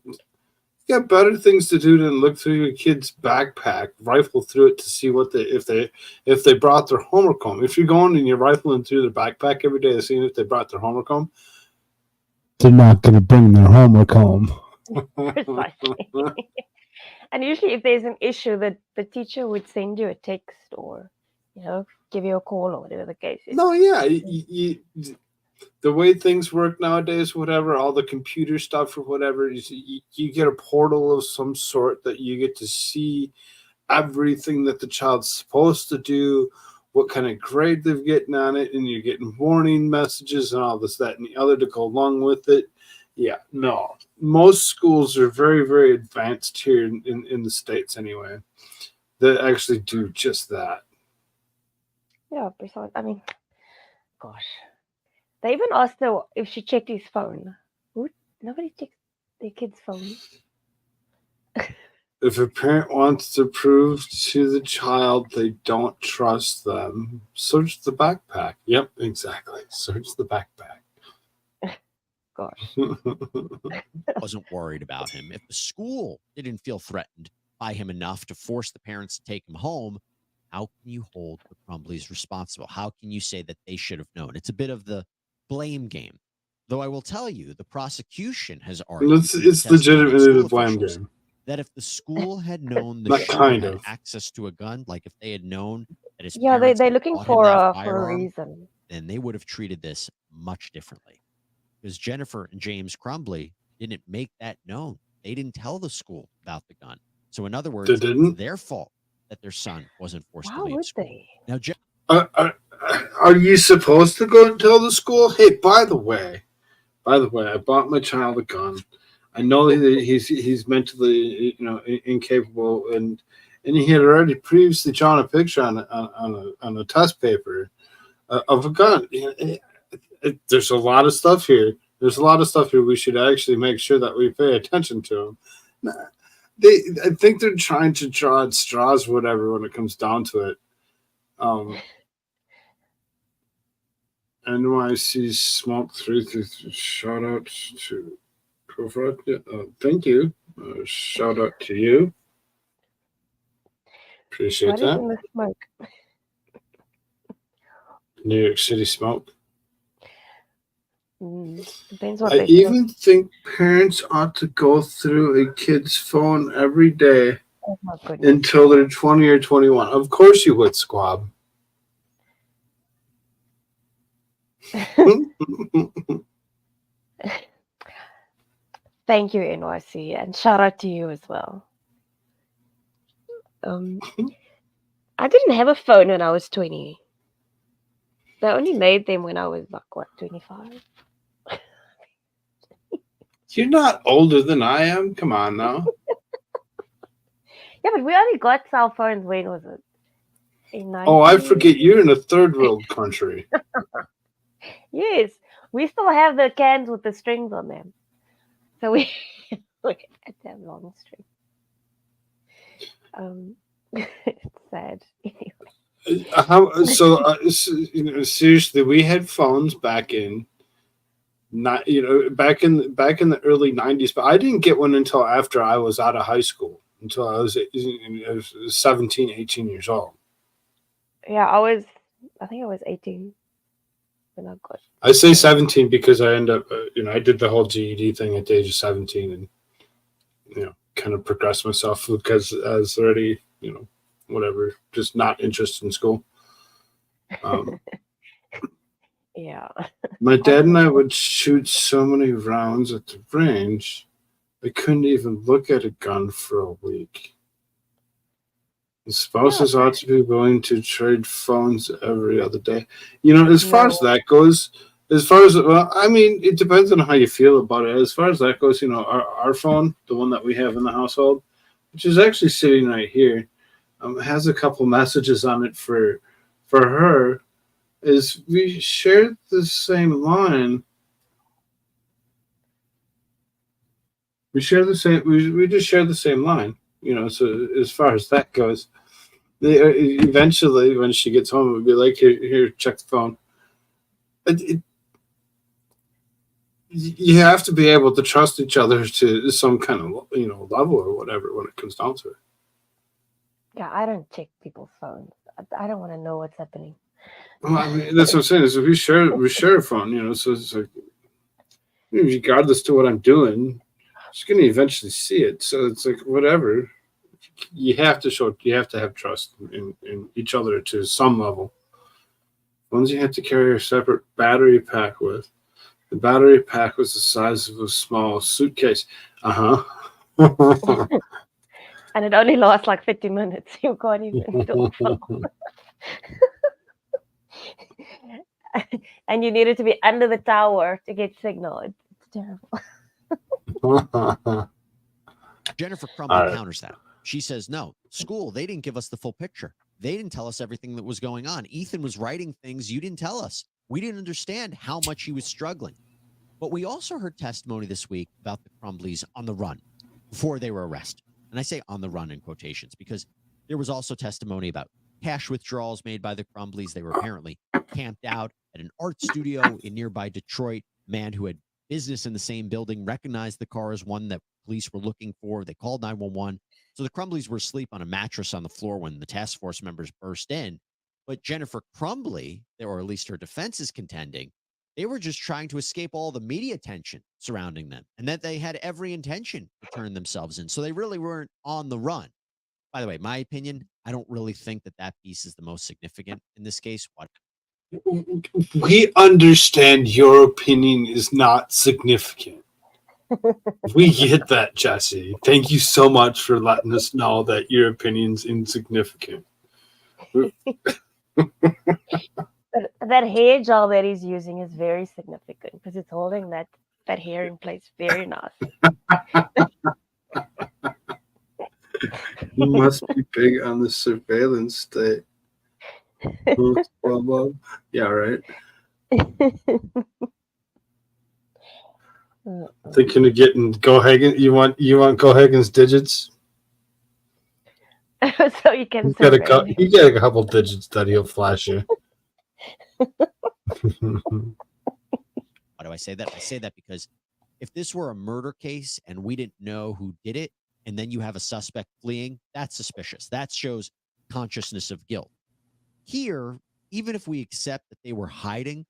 got better things to do than look through your kid's backpack, rifle through it to see what if they brought their homework home. If you're going and you're rifling through their backpack every day to see if they brought their homework home, they're not going to bring their homework home. Precisely. And usually if there's an issue, that the teacher would send you a text or, give you a call or whatever the case is. No, yeah. The way things work nowadays, whatever, all the computer stuff or whatever, you get a portal of some sort that you get to see everything that the child's supposed to do, what kind of grade they're getting on it, and you're getting warning messages and all this, that, and the other to go along with it. Yeah, no. Most schools are very, very advanced here in the States anyway, that actually do just that. Yeah, besides, I mean, gosh. They even asked her if she checked his phone. Nobody checks their kid's phone. If a parent wants to prove to the child they don't trust them, search the backpack. Yep, exactly. Search the backpack. Gosh. Wasn't worried about him. If the school didn't feel threatened by him enough to force the parents to take him home, how can you hold the Crumbleys responsible? How can you say that they should have known? It's a bit of the blame game. Though I will tell you, the prosecution has argued It's legitimately the blame game. That if the school had known the Not shooter kind had of. access to a gun, like if they had known that his Yeah, parents they're had looking bought him for that a firearm, reason. then they would have treated this much differently. Because Jennifer and James Crumbley didn't make that known. They didn't tell the school about the gun. So in other words, They didn't? it's their fault that their son wasn't forced Why to leave would school. they? Now, Are you supposed to go and tell the school? Hey, by the way, I bought my child a gun. I know that he's mentally, incapable, and he had already previously drawn a picture on a test paper of a gun. There's a lot of stuff here. There's a lot of stuff here. We should actually make sure that we pay attention to them. I think they're trying to draw at straws, whatever, when it comes down to it. NYC Smoke 333. Shout out to Koolfrogg. Yeah, thank you. Shout out to you. Appreciate What is that. in the smoke? New York City Smoke. Depends what I they even think parents ought to go through a kid's phone every day Oh my goodness. until they're 20 or 21. Of course you would, Squab. Thank you, NYC, and shout out to you as well. I didn't have a phone when I was 20. They only made them when I was 25? You're not older than I am. Come on now. Yeah, but we only got cell phones when was it? In Oh, I forget you're in a third world country. Yes, we still have the cans with the strings on them. So we had to have long strings. It's sad. Anyway. Seriously, we had phones back in not back in the early 90s, but I didn't get one until after I was out of high school, until I was 17, 18 years old. Yeah, I think I was 18 when I got. I say 17 because I end up, I did the whole GED thing at the age of 17 and, kind of progressed myself because I was already, whatever, just not interested in school. Yeah. My dad and I would shoot so many rounds at the range, I couldn't even look at a gun for a week. The spouses ought to be willing to trade phones every other day. As far as that goes, it depends on how you feel about it. As far as that goes, our phone, the one that we have in the household, which is actually sitting right here, has a couple messages on it for her. Is we share the same line. We share the same. We just share the same line. So as far as that goes, eventually when she gets home, we'll be like, here, check the phone. You have to be able to trust each other to some kind of level or whatever when it comes down to it. Yeah, I don't check people's phones. I don't want to know what's happening. Well, that's what I'm saying. Is we share a phone, so it's like, regardless to what I'm doing, she's going to eventually see it. So it's like whatever. You have to have trust in each other to some level. Ones you have to carry a separate battery pack with. The battery pack was the size of a small suitcase. And it only lasts like 30 minutes. You can't even do it. And you needed to be under the tower to get signal. It's terrible. Jennifer Crumbley counters that. She says, no, school, they didn't give us the full picture. They didn't tell us everything that was going on. Ethan was writing things you didn't tell us. We didn't understand how much he was struggling. But we also heard testimony this week about the Crumbleys on the run before they were arrested. And I say on the run in quotations because there was also testimony about cash withdrawals made by the Crumbleys. They were apparently camped out at an art studio in nearby Detroit. A man who had business in the same building recognized the car as one that police were looking for. They called 911. So the Crumbleys were asleep on a mattress on the floor when the task force members burst in. But Jennifer Crumbley, or at least her defense is contending, they were just trying to escape all the media attention surrounding them and that they had every intention to turn themselves in. So they really weren't on the run. By the way, my opinion, I don't really think that piece is the most significant in this case. What? We understand your opinion is not significant. We get that, Jesse. Thank you so much for letting us know that your opinion's insignificant. But that hair gel that he's using is very significant because it's holding that hair in place very nice. You must be big on the surveillance state. Yeah, right. Thinking of getting Gohagen. You want Gohagen's digits? So you can. You get a couple digits that he'll flash you. Why do I say that? I say that because if this were a murder case and we didn't know who did it, and then you have a suspect fleeing, that's suspicious. That shows consciousness of guilt. Here, even if we accept that they were hiding,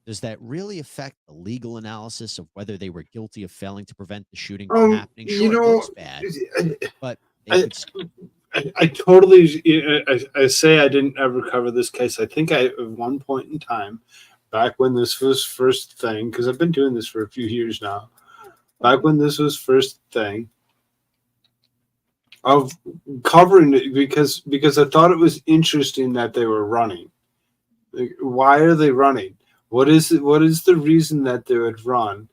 does that really affect the legal analysis of whether they were guilty of failing to prevent the shooting from happening? Sure, it looks bad, but I totally. I say I didn't ever cover this case. I think at one point in time, back when this was first thing, because I've been doing this for a few years now. Back when this was first thing, of covering it because I thought it was interesting that they were running. Like, why are they running? What is the reason that they would run?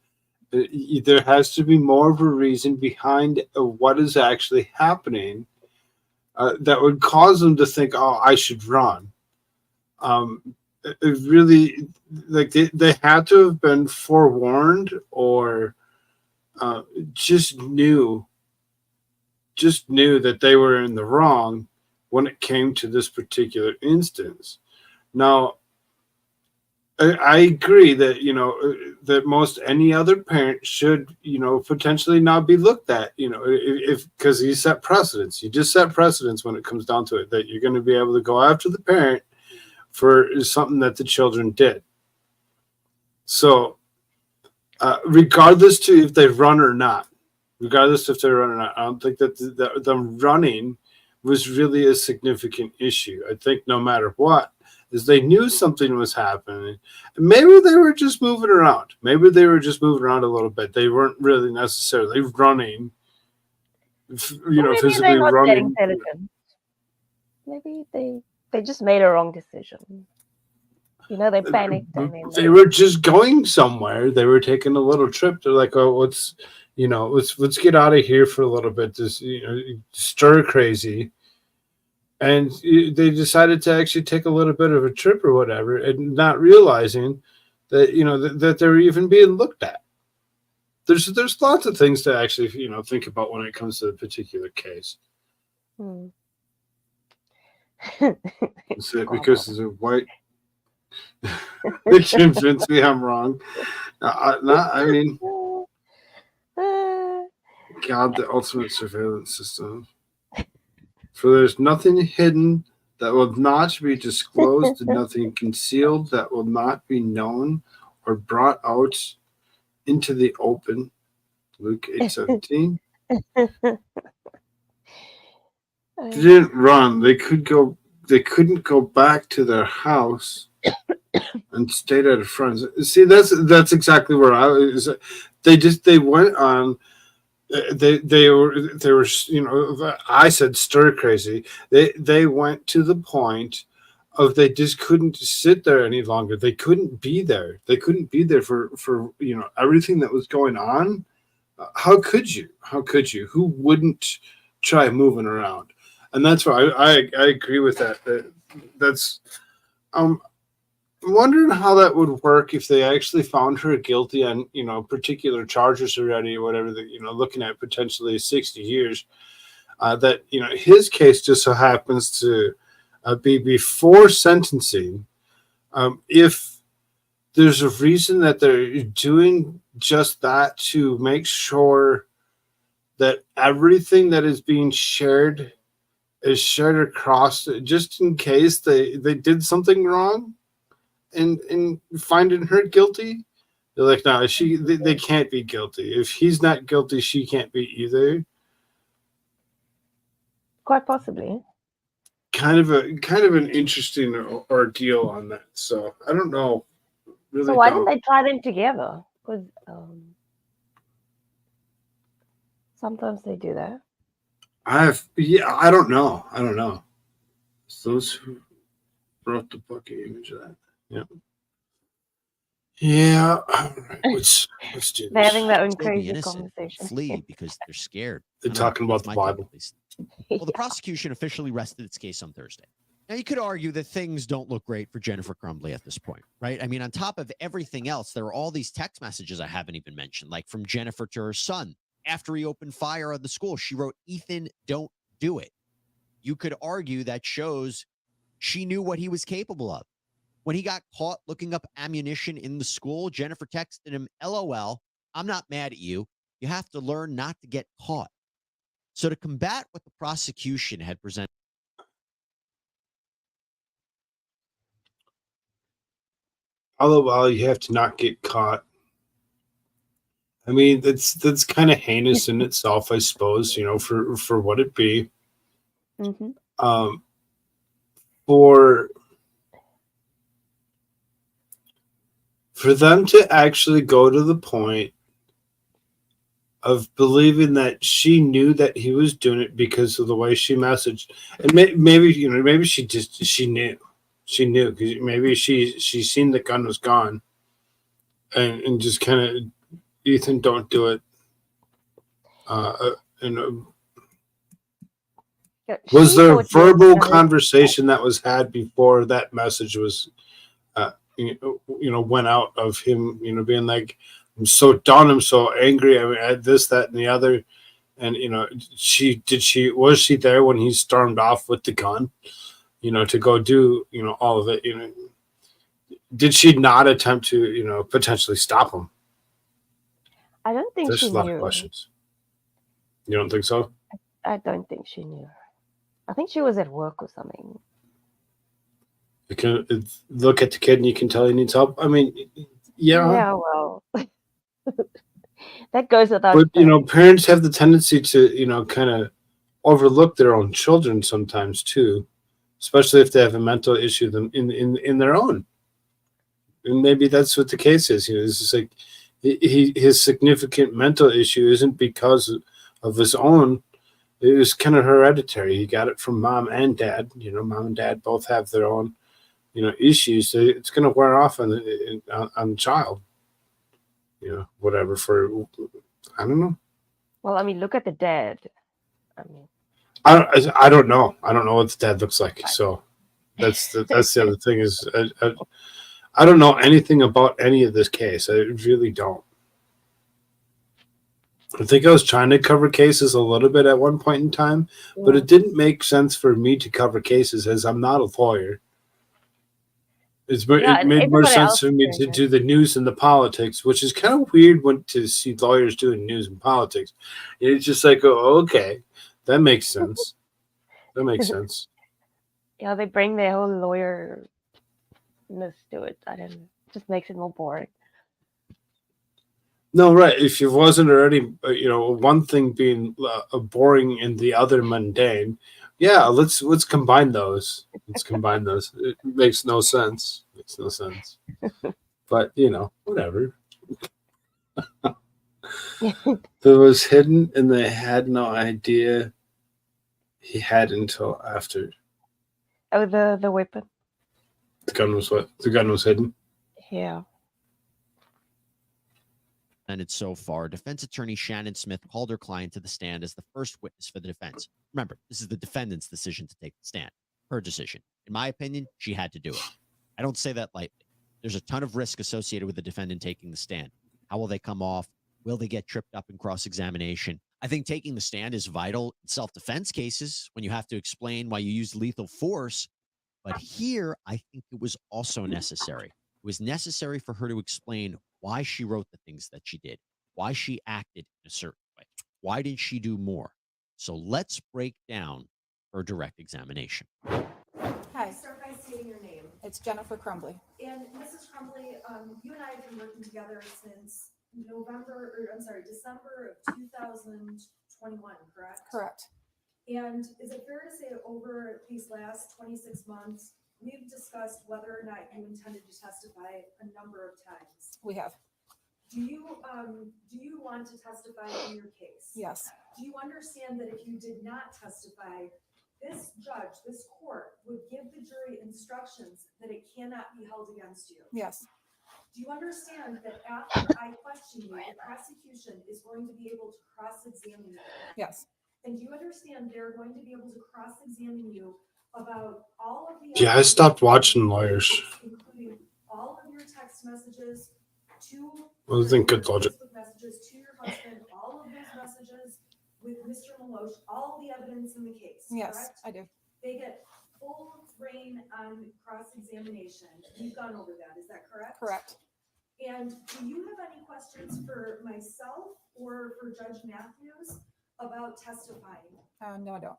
There has to be more of a reason behind what is actually happening that would cause them to think, "Oh, I should run." It really, like they had to have been forewarned or just knew that they were in the wrong when it came to this particular instance. Now, I agree that, that most any other parent should, potentially not be looked at, if because he set precedents. You just set precedents when it comes down to it, that you're going to be able to go after the parent for something that the children did. So, regardless to if they run or not, I don't think that them running was really a significant issue. I think no matter what, is they knew something was happening. Maybe they were just moving around. Maybe they were just moving around a little bit. They weren't really necessarily running, Maybe physically they're not that running. intelligent. Maybe they just made a wrong decision. They panicked and then They were just going somewhere. They were taking a little trip. They're like, oh, let's get out of here for a little bit. This, stir crazy. And they decided to actually take a little bit of a trip or whatever, and not realizing that, that they're even being looked at. There's lots of things to actually, think about when it comes to the particular case. Is it because it's a white? It convinced me I'm wrong. I mean, God, the ultimate surveillance system. For there's nothing hidden that will not be disclosed, and nothing concealed that will not be known or brought out into the open. Luke 8:17. They didn't run. They couldn't go back to their house and stayed at a friend's. See, that's exactly where I was. They went on. They were I said stir crazy. They went to the point of they just couldn't sit there any longer. They couldn't be there. They couldn't be there for everything that was going on. How could you? Who wouldn't try moving around? And that's why I agree with that. That's I'm wondering how that would work if they actually found her guilty on, particular charges already or whatever, that, looking at potentially 60 years, that, his case just so happens to be before sentencing. If there's a reason that they're doing just that to make sure that everything that is being shared is shared across, just in case they did something wrong. And finding her guilty, they're like, no, they can't be guilty. If he's not guilty, she can't be either. quite possibly. Kind of an interesting ordeal on that. So I don't know. Really, So why didn't they try them together? Because sometimes they do that. I don't know. It's those who wrote the book, image of that. Yeah. Yeah. All right. Let's do They're this. having their own Still be crazy innocent, conversation. flee because they're scared. They're I know, talking about that's the my take, Bible. at least. Well, the prosecution officially rested its case on Thursday. Now, you could argue that things don't look great for Jennifer Crumbley at this point, right? I mean, on top of everything else, there are all these text messages I haven't even mentioned, like from Jennifer to her son. After he opened fire on the school, she wrote, "Ethan, don't do it." You could argue that shows she knew what he was capable of. When he got caught looking up ammunition in the school, Jennifer texted him, "LOL, I'm not mad at you. You have to learn not to get caught." So to combat what the prosecution had presented, LOL, you have to not get caught. I mean, that's kind of heinous in itself, I suppose, for what it be. Mm-hmm. For them to actually go to the point of believing that she knew that he was doing it because of the way she messaged, and maybe she knew because maybe she seen the gun was gone, and just kind of, Ethan, don't do it. Was there a verbal conversation that was had before that message was, went out of him, being like, "I'm so done, I'm so angry, I mean, I had this, that, and the other." And was she there when he stormed off with the gun? To go do all of it. Did she not attempt to potentially stop him? I don't think There's she a lot of knew. questions. You don't think so? I don't think she knew. I think she was at work or something. You can look at the kid and you can tell he needs help. I mean, yeah. Well, that goes without But saying. parents have the tendency to kind of overlook their own children sometimes too, especially if they have a mental issue in their own. And maybe that's what the case is. It's just like his significant mental issue isn't because of his own. It was kind of hereditary. He got it from mom and dad. Mom and dad both have their own issues. So it's going to wear off on the child. Whatever I don't know. Well, I mean, look at the dad. I mean, I don't know. I don't know what the dad looks like. So that's the other thing is I don't know anything about any of this case. I really don't. I think I was trying to cover cases a little bit at one point in time, but it didn't make sense for me to cover cases as I'm not a lawyer. It made more sense for me to do the news and the politics, which is kind of weird to see lawyers doing news and politics. It's just like, oh, okay, that makes sense. That makes sense. Yeah, they bring their whole lawyerness to it. I don't know. It just makes it more boring. No, right. If it wasn't already, one thing being boring and the other mundane, yeah, let's combine those. Let's combine those. It makes no sense. Makes no sense. But whatever. It was hidden, and they had no idea he had until after. Oh, the weapon. The gun was what? The gun was hidden. Yeah. And so far, defense attorney Shannon Smith called her client to the stand as the first witness for the defense. Remember, this is the defendant's decision to take the stand. Her decision. In my opinion, she had to do it. I don't say that lightly. There's a ton of risk associated with the defendant taking the stand. How will they come off? Will they get tripped up in cross-examination? I think taking the stand is vital in self-defense cases when you have to explain why you used lethal force. But here, I think it was also necessary. It was necessary for her to explain why she wrote the things that she did, why she acted in a certain way. Why did she do more? So let's break down her direct examination. Hi. Start by stating your name. It's Jennifer Crumbley. And Mrs. Crumbley, you and I have been working together since December of 2021, correct? Correct. And is it fair to say that over these last 26 months, we've discussed whether or not you intended to testify a number of times? We have. Do you want to testify in your case? Yes. Do you understand that if you did not testify, this judge, this court would give the jury instructions that it cannot be held against you? Yes. Do you understand that after I question you, the prosecution is going to be able to cross-examine you? Yes. And do you understand they're going to be able to cross-examine you about all of the— Yeah, I stopped watching lawyers. Including all of your text messages to— I think good logic. Facebook messages to your husband, all of those messages with Mr. Maloche, all the evidence in the case, Yes, correct? I do. They get full reign on cross-examination. We've gone over that, is that correct? Correct. And do you have any questions for myself or for Judge Matthews about testifying? No, I don't.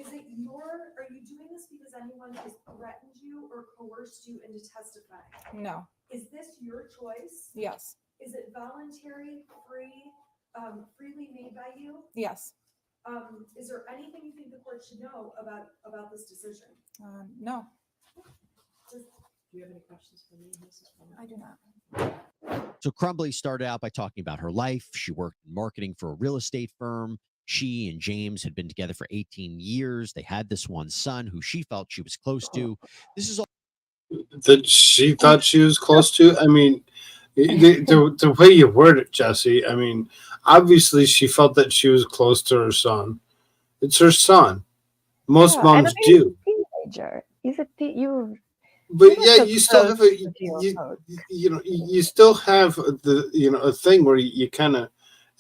Are you doing this because anyone has threatened you or coerced you into testifying? No. Is this your choice? Yes. Is it voluntary, freely made by you? Yes. Is there anything you think the court should know about this decision? No. Do you have any questions for me, Mrs. Crumbley? I do not. So Crumbley started out by talking about her life. She worked in marketing for a real estate firm. She and James had been together for 18 years. They had this one son who she felt she was close to. This is all that she thought she was close to. I mean, the way you word it, Jesse, I mean, obviously she felt that she was close to her son. It's her son. Most moms do. He's a teenager. He's a But yeah, you still have you still have the a thing where you kind of,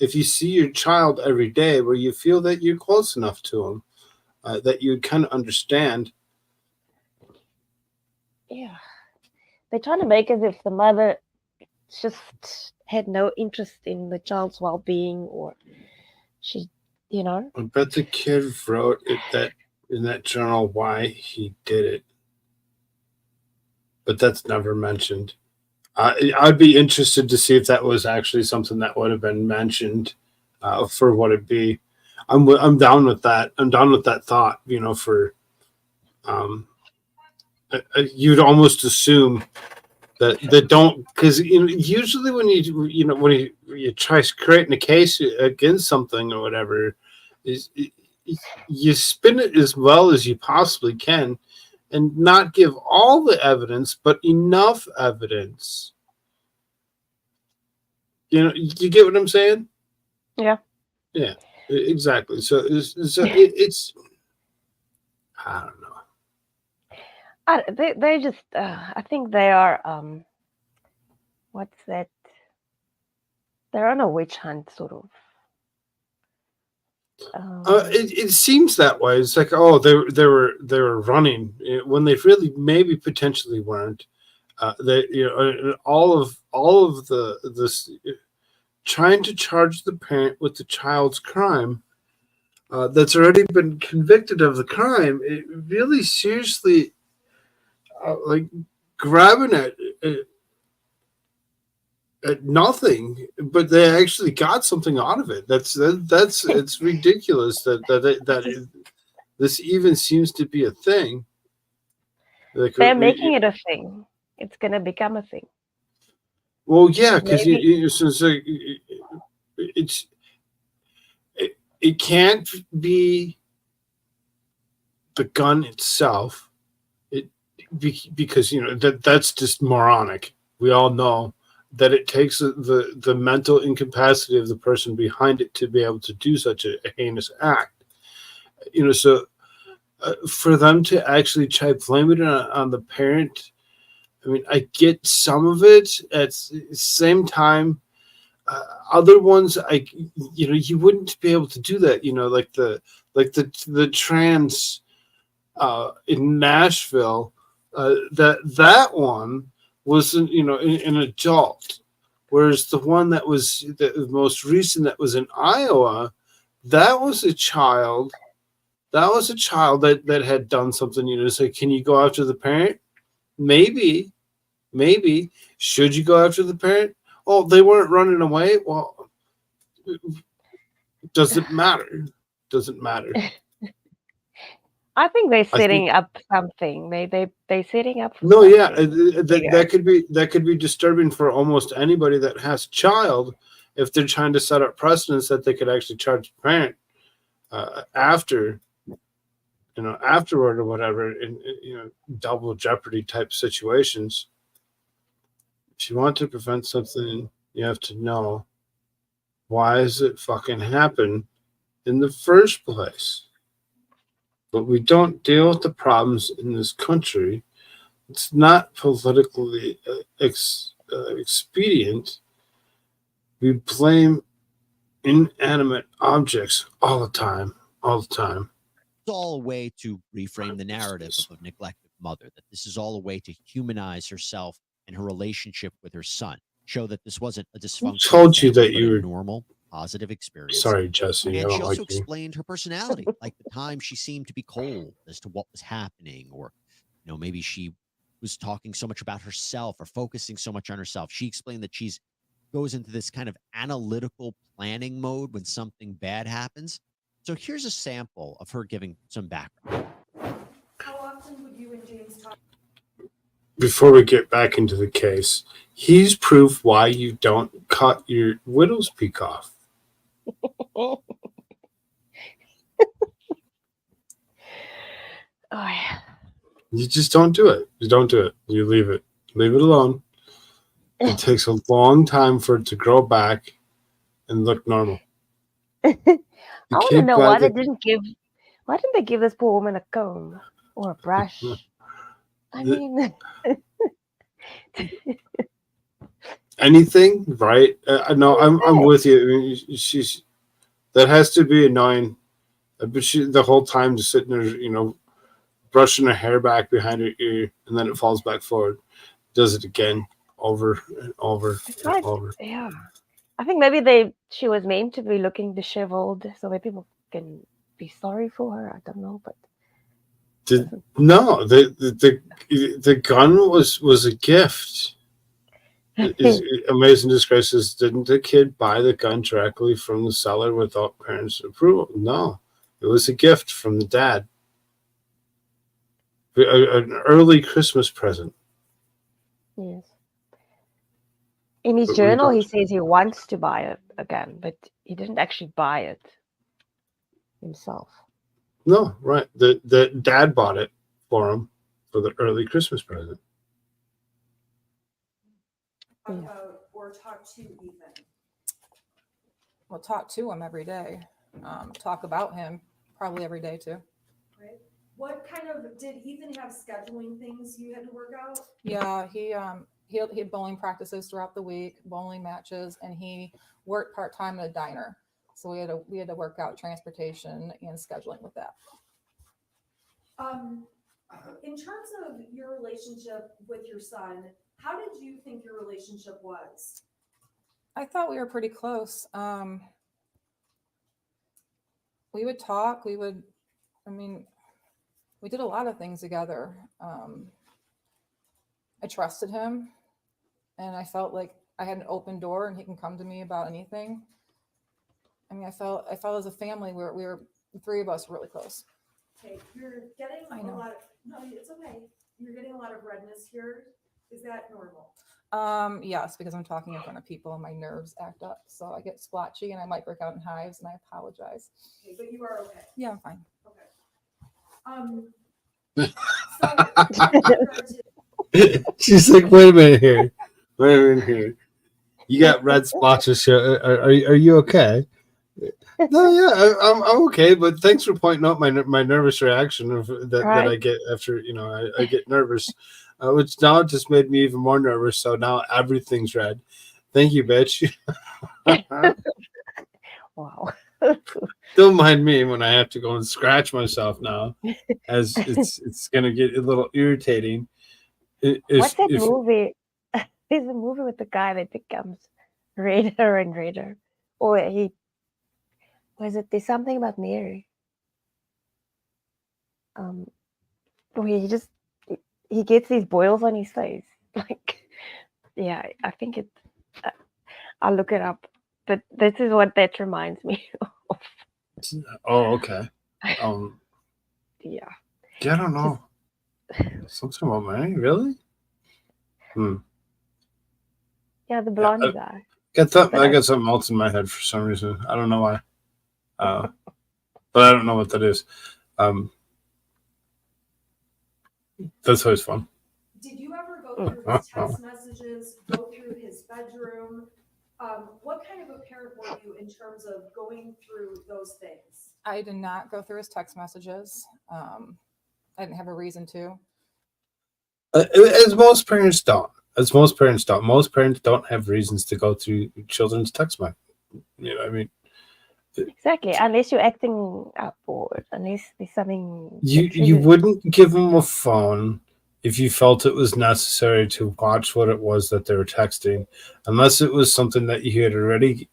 if you see your child every day where you feel that you're close enough to him, that you kind of understand. Yeah. They're trying to make as if the mother just had no interest in the child's well-being, or she, you know. I bet the kid wrote in that journal why he did it, but that's never mentioned. I'd be interested to see if that was actually something that would have been mentioned for what it'd be. I'm down with that. I'm down with that thought. For you'd almost assume that don't, because usually when you try creating a case against something or whatever, is you spin it as well as you possibly can and not give all the evidence but enough evidence. You get what I'm saying? Yeah. Exactly. So it's I don't know. They just I think they are what's that, they're on a witch hunt, sort of. It seems that way. It's like, oh, they were running when they really maybe potentially weren't. They all of this trying to charge the parent with the child's crime that's already been convicted of the crime. It really seriously like grabbing at nothing, but they actually got something out of it. That's it's ridiculous that this even seems to be a thing. Like, They're making it a thing. It's gonna become a thing. Well, yeah, because it can't be the gun itself. Because that's just moronic. We all know that it takes the mental incapacity of the person behind it to be able to do such a heinous act. So for them to actually try blaming it on the parent, I mean, I get some of it. At the same time, other ones, you wouldn't be able to do that. Like the trans in Nashville, that one was an adult, whereas the one that was the most recent that was in Iowa, that was a child. That was a child that had done something. Say, can you go after the parent? Maybe. Should you go after the parent? Oh, they weren't running away. Well, doesn't matter. Doesn't matter. I think they're setting up something. They're setting up. No, yeah, that could be disturbing for almost anybody that has a child if they're trying to set up precedents that they could actually charge the parent afterward or whatever in double jeopardy type situations. If you want to prevent something, you have to know why does it fucking happen in the first place. But we don't deal with the problems in this country. It's not politically expedient. We blame inanimate objects all the time. It's all a way to reframe the narrative of a neglected mother, that this is all a way to humanize herself and her relationship with her son. Show that this wasn't a dysfunctional. Who told you that you were normal, positive experience. Sorry, Jesse. And she also explained her personality, like the time she seemed to be cold as to what was happening, or maybe she was talking so much about herself or focusing so much on herself. She explained that she's goes into this kind of analytical planning mode when something bad happens. So here's a sample of her giving some background. How often would you and James talk? Before we get back into the case, he's proof why you don't cut your widow's peak off. Oh yeah. You just don't do it. You don't do it. You leave it. Leave it alone. It takes a long time for it to grow back and look normal. I want to know why didn't they give this poor woman a comb or a brush? I mean, anything, right? No, I'm with you. I mean, she's that has to be annoying. But she the whole time just sitting there, brushing her hair back behind her ear, and then it falls back forward. Does it again, over and over It's and like, over. yeah. I think maybe she was meant to be looking disheveled, so maybe people can be sorry for her. I don't know, but No, the gun was a gift. Is Amazing Disgrace says, didn't the kid buy the gun directly from the seller without parents' approval? No, it was a gift from the dad. An early Christmas present. yes. In his But we journal, he don't. says he wants to buy it again, but he didn't actually buy it himself. No, right. The dad bought it for him for the early Christmas present. Or talk to Ethan. Well, talk to him every day. Talk about him probably every day too. Right. What kind of did Ethan have scheduling things you had to work out? Yeah, he had bowling practices throughout the week, bowling matches, and he worked part time at a diner. So we had to work out transportation and scheduling with that. In terms of your relationship with your son, how did you think your relationship was? I thought we were pretty close. We would talk. We did a lot of things together. I trusted him, and I felt like I had an open door, and he can come to me about anything. I mean, I felt as a family, we were the three of us really close. Okay, you're getting I a know. lot of, no, it's okay. You're getting a lot of redness here. Is that normal? Yes, because I'm talking in front of people and my nerves act up. So I get splotchy and I might break out in hives, and I apologize. Okay, but you are okay. Yeah, I'm fine. Okay. She's like, wait a minute here. Wait a minute here. You got red splotches. Are you okay? No, yeah, I'm okay. But thanks for pointing out my nervous reaction that I get after I get nervous, which now just made me even more nervous. So now everything's red. Thank you, bitch. Wow. Don't mind me when I have to go and scratch myself now, as it's gonna get a little irritating. What's that movie? There's a movie with the guy that becomes redder and redder. Or there's something about Mary. Where he gets these boils on his face. Like, yeah, I think I'll look it up. But this is what that reminds me of. Oh, okay. Yeah. Yeah, I don't know. Something about Mary, really? Yeah, the blonde guy. I got something else in my head for some reason. I don't know why. But I don't know what that is. That's always fun. Did you ever go through his text messages, go through his bedroom? What kind of a parent were you in terms of going through those things? I did not go through his text messages. I didn't have a reason to. As most parents don't. Most parents don't have reasons to go through children's text messages. You know what I mean? Exactly. Unless you're acting up or unless there's something. You wouldn't give them a phone if you felt it was necessary to watch what it was that they were texting, unless it was something that you had already,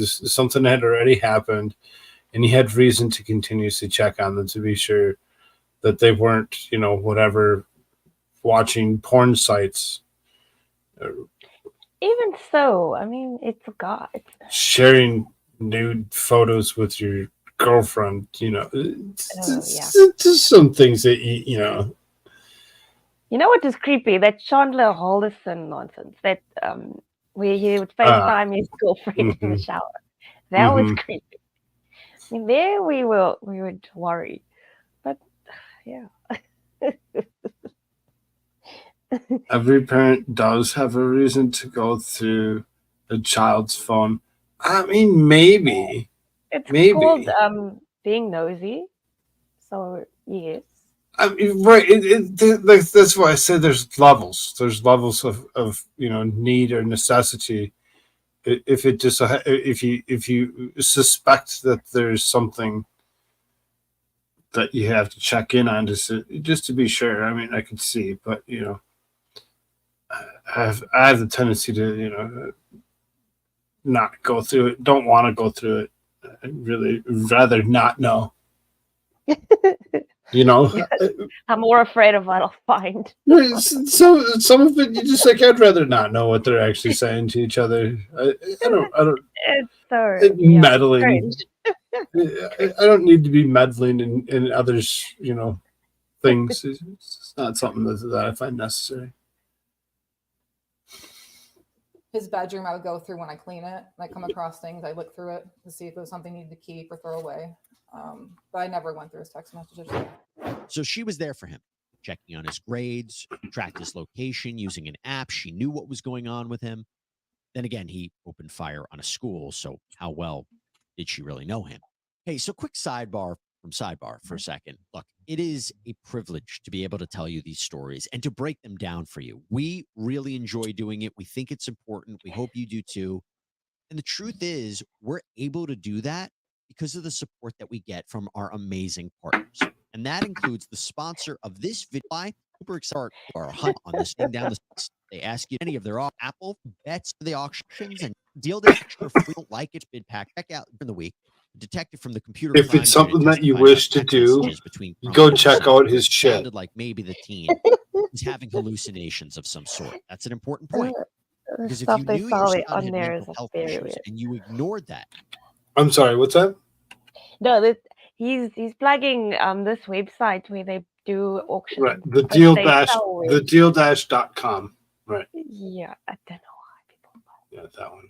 something that had already happened, and you had reason to continuously check on them to be sure that they weren't, whatever, watching porn sites. Even so, I mean, it's a God. Sharing nude photos with your girlfriend, just some things that you know. You know what is creepy? That Chandler Holderson nonsense. That where he would FaceTime his girlfriend in the shower. That was creepy. I mean, there we would worry, but yeah. Every parent does have a reason to go through a child's phone. I mean, maybe. It's called being nosy. So yes. I mean, right. That's why I said there's levels. There's levels of need or necessity. If it just if you suspect that there's something that you have to check in on just to be sure. I mean, I can see, but I have the tendency to not go through it. Don't want to go through it. I really rather not know. I'm more afraid of what I'll find. Some of it you just like. I'd rather not know what they're actually saying to each other. I don't. It's so Meddling. strange. I don't need to be meddling in others. Things. It's not something that I find necessary. His bedroom, I would go through when I clean it. I come across things, I look through it to see if there's something needed to keep or throw away. But I never went through his text messages. So she was there for him, checking on his grades, tracked his location using an app. She knew what was going on with him. Then again, he opened fire on a school. So how well did she really know him? Hey, so quick sidebar from sidebar for a second. Look, it is a privilege to be able to tell you these stories and to break them down for you. We really enjoy doing it. We think it's important. We hope you do too. And the truth is, we're able to do that because of the support that we get from our amazing partners. And that includes the sponsor of this video. I super excited our hunt on this thing down the street. They ask you any of their Apple bets for the auctions and deal that extra free. Don't like it, bid pack. Check out during the week. Detective from the computer. If it's something that you wish to do, go check out his shit. Sounded like maybe the teen is having hallucinations of some sort. That's an important point. The Because if stuff you they knew saw your son on had there mental is health very issues weird. and you ignored that, I'm sorry. What's that? No, he's plugging this website where they do auctions. Right. The but deal they dash sell the weird- deal-.com. Right. Yeah, I don't know why people. Yeah, that one.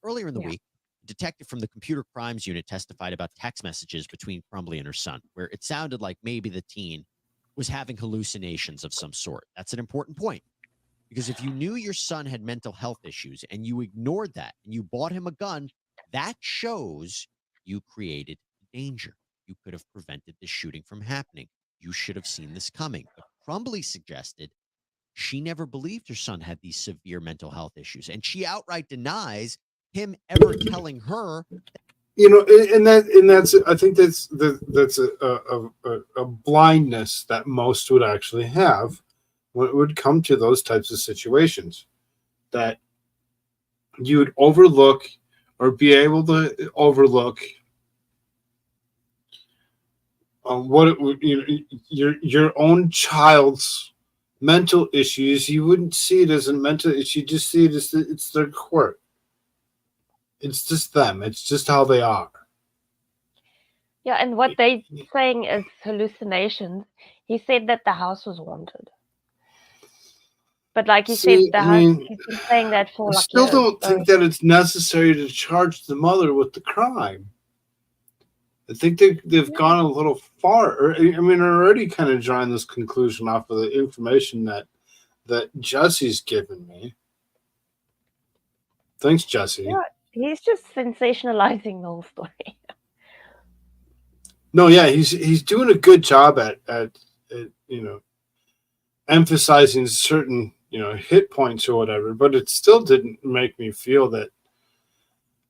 earlier in the Yeah. week, a detective from the computer crimes unit testified about text messages between Crumbley and her son, where it sounded like maybe the teen was having hallucinations of some sort. That's an important point. Because if you knew your son had mental health issues and you ignored that and you bought him a gun, that shows you created danger. You could have prevented the shooting from happening. You should have seen this coming. But Crumbley suggested she never believed her son had these severe mental health issues. And she outright denies him ever telling her. That's I think that's a blindness that most would actually have when it would come to those types of situations, that you would overlook or be able to overlook what it would, your own child's mental issues. You wouldn't see it as a mental issue. You just see it as it's their quirk. It's just them. It's just how they are. Yeah, and what they saying is hallucinations. He said that the house was haunted. But like you said, the house, he's been saying that for I like still years. don't think that it's necessary to charge the mother with the crime. I think they've gone a little far. They're already kind of drawing this conclusion off of the information that Jesse's given me. Thanks, Jesse. Yeah, he's just sensationalizing the whole story. No, yeah, he's doing a good job at emphasizing certain hit points or whatever, but it still didn't make me feel that.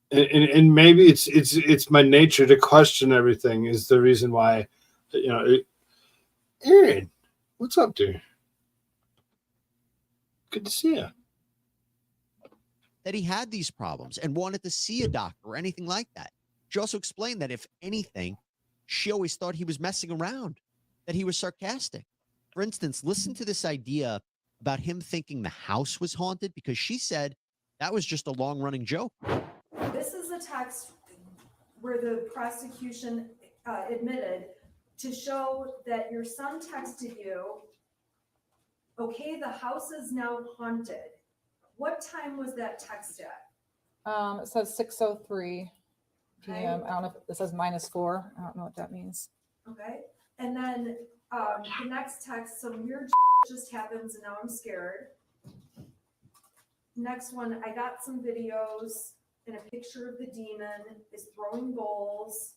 And maybe it's my nature to question everything is the reason why, Aaron, what's up, dude? Good to see you. That he had these problems and wanted to see a doctor or anything like that. She also explained that if anything, she always thought he was messing around, that he was sarcastic. For instance, listen to this idea about him thinking the house was haunted, because she said that was just a long-running joke. This is a text where the prosecution admitted to show that your son texted you, okay, the house is now haunted. What time was that text at? It says 6:03 p.m. Okay. I don't know if it says -4. I don't know what that means. Okay. And then the next text, some weird just happens and now I'm scared. Next one, I got some videos and a picture of the demon is throwing bowls.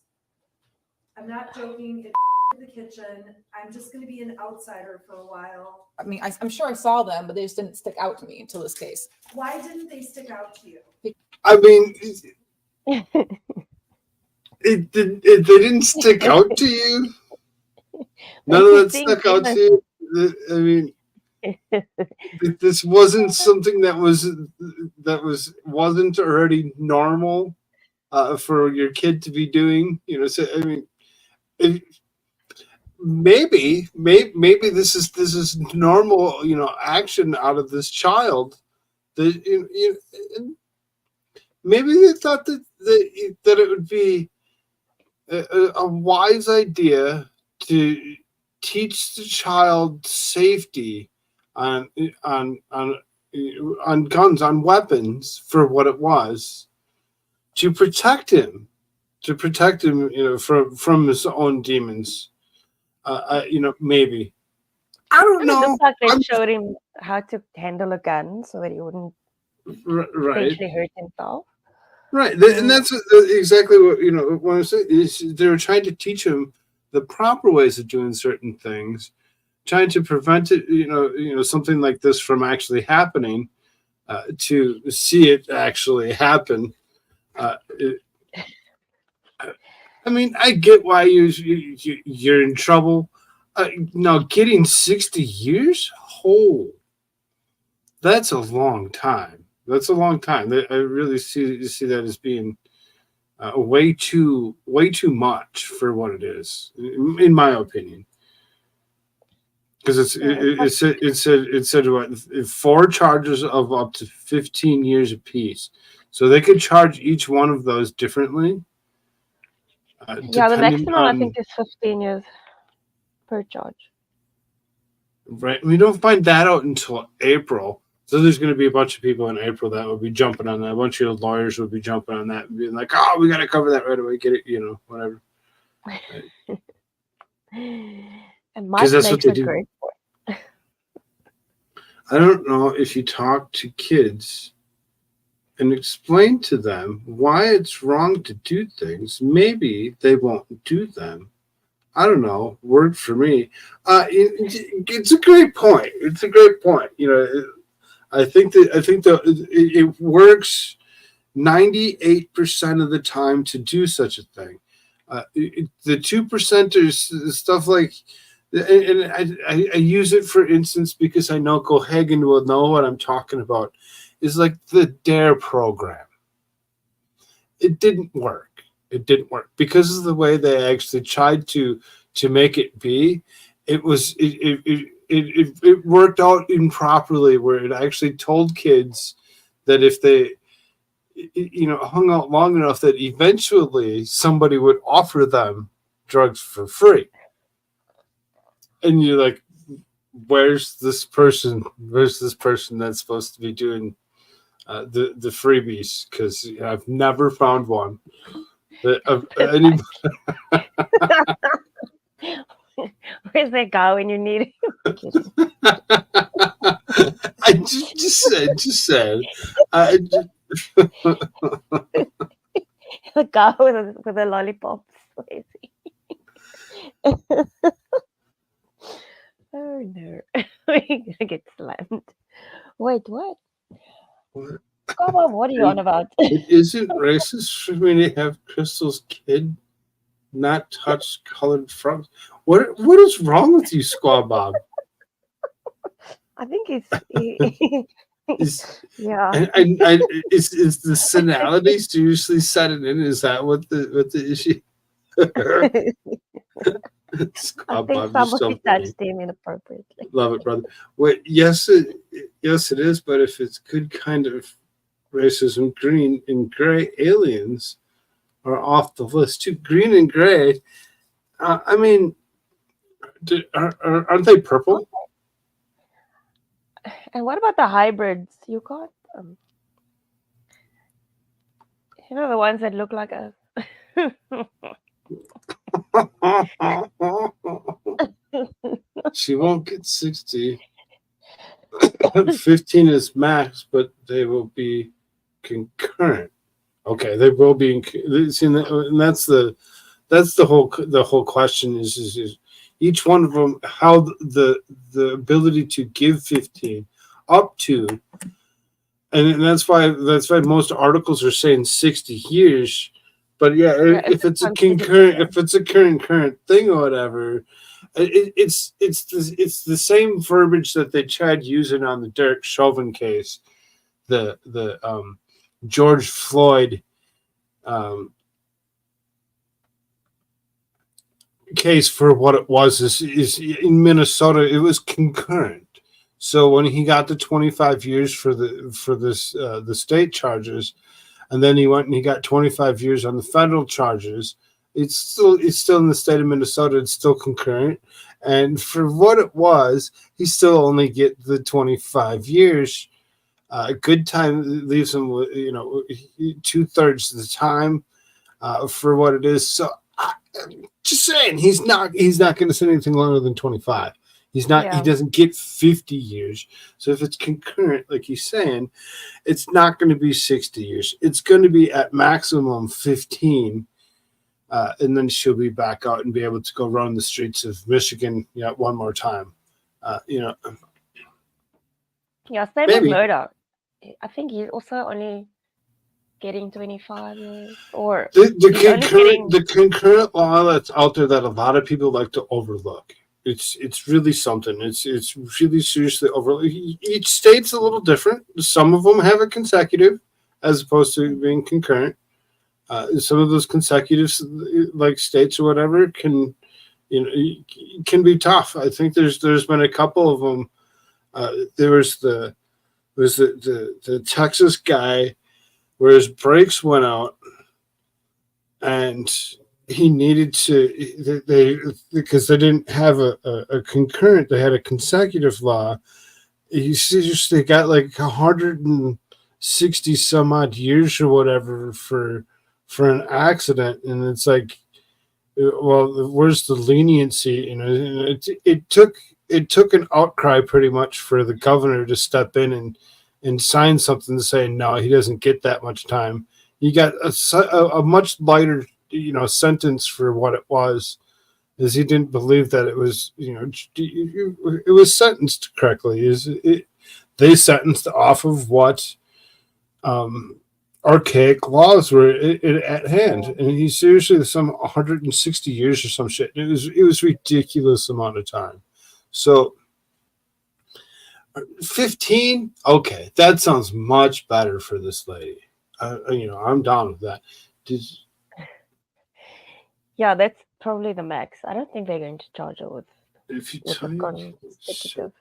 I'm not joking. It's in the kitchen. I'm just going to be an outsider for a while. I mean, I'm sure I saw them, but they just didn't stick out to me until this case. Why didn't they stick out to you? I mean, they didn't stick out to you. None of that stuck out to you. I mean, this wasn't something that wasn't already normal for your kid to be doing. You know, so I mean, maybe this is normal. You know, action out of this child. Maybe they thought that it would be a wise idea to teach the child safety on guns, on weapons for what it was, to protect him, you know, from his own demons. You know, maybe. I don't know. It looks like they showed him how to handle a gun so that he wouldn't potentially hurt himself. Right, and that's exactly what, you know, what I'm saying is they were trying to teach him the proper ways of doing certain things, trying to prevent it, you know, something like this from actually happening, to see it actually happen. I mean, I get why you're in trouble. Now, getting 60 years? Oh, that's a long time. That's a long time. I really see that as being way too much for what it is, in my opinion. Because it said what, 4 charges of up to 15 years apiece. So they could charge each one of those differently. Yeah, the maximum I think is 15 years per charge. Right. We don't find that out until April. So there's going to be a bunch of people in April that will be jumping on that. A bunch of lawyers will be jumping on that and being like, "Oh, we got to cover that right away. Get it, you know, whatever." And Mike that's makes what they a do. great point. I don't know if you talk to kids and explain to them why it's wrong to do things, maybe they won't do them. I don't know. Word for me. It's a great point. It's a great point. You know. I think it works 98% of the time to do such a thing. The 2%ers, stuff like, and I use it for instance because I know Koolfrogg will know what I'm talking about, is like the DARE program. It didn't work. It didn't work because of the way they actually tried to make it be. It worked out improperly, where it actually told kids that if they, you know, hung out long enough, that eventually somebody would offer them drugs for free. And you're like, where's this person? Where's this person that's supposed to be doing the freebies? Because I've never found one. Where's that guy when you need him? I just said. The guy with a lollipop. Where is he? Oh no, we're gonna get slammed. Wait, what? Come on, what are you on about? It isn't racist for me to have Crystal's kid not touch colored frogs. What is wrong with you, Squaw Bob? I think it's yeah. yeah. Is the senility seriously setting in? Is that what the issue? I think somebody touched him inappropriately. Love it, brother. Wait, yes, it is. But if it's good kind of racism, green and gray aliens are off the list too. Green and gray. I mean, aren't they purple? And what about the hybrids? You got you know, the ones that look like us. She won't get 60. 15 is max, but they will be concurrent. Okay, they will be. And that's the that's the whole question is each one of them, how the ability to give 15 up to, and that's why most articles are saying 60 years. But yeah, Yeah, if it's a considered- current thing or whatever, it's the same verbiage that they tried using on the Derek Chauvin case, the George Floyd case. For what it was is in Minnesota, it was concurrent. So when he got the 25 years for the state charges, and then he went and he got 25 years on the federal charges, it's still in the state of Minnesota. It's still concurrent, and for what it was, he still only get the 25 years. Good time leaves him with 2/3 of the time for what it is. So just saying, he's not going to say anything longer than 25. He's not. Yeah. He doesn't get 50 years. So if it's concurrent, like he's saying, it's not going to be 60 years. It's going to be at maximum 15, and then she'll be back out and be able to go run the streets of Michigan, one more time. Yeah, same Maybe. with murder. I think he's also only getting 25 years, or The he's only concurrent law that's out there that a lot of people like to overlook. It's really something. It's really seriously overlooked. Each state's a little different. Some of them have a consecutive, as opposed to being concurrent. Some of those consecutives, like states or whatever, can be tough. I think there's been a couple of them. There was the Texas guy where his brakes went out and he needed to, because they didn't have a concurrent, they had a consecutive law. He seriously got like 160 some odd years or whatever for an accident. And it's like, well, where's the leniency? It took an outcry pretty much for the governor to step in and sign something to say, no, he doesn't get that much time. You got a much lighter, sentence for what it was, is he didn't believe that it was, it was sentenced correctly. They sentenced off of what archaic laws were at hand, and he seriously some 160 years or some shit. It was ridiculous amount of time. So 15, okay, that sounds much better for this lady. I'm down with that. Yeah, that's probably the max. I don't think they're going to charge her with If you the tell me consecutive.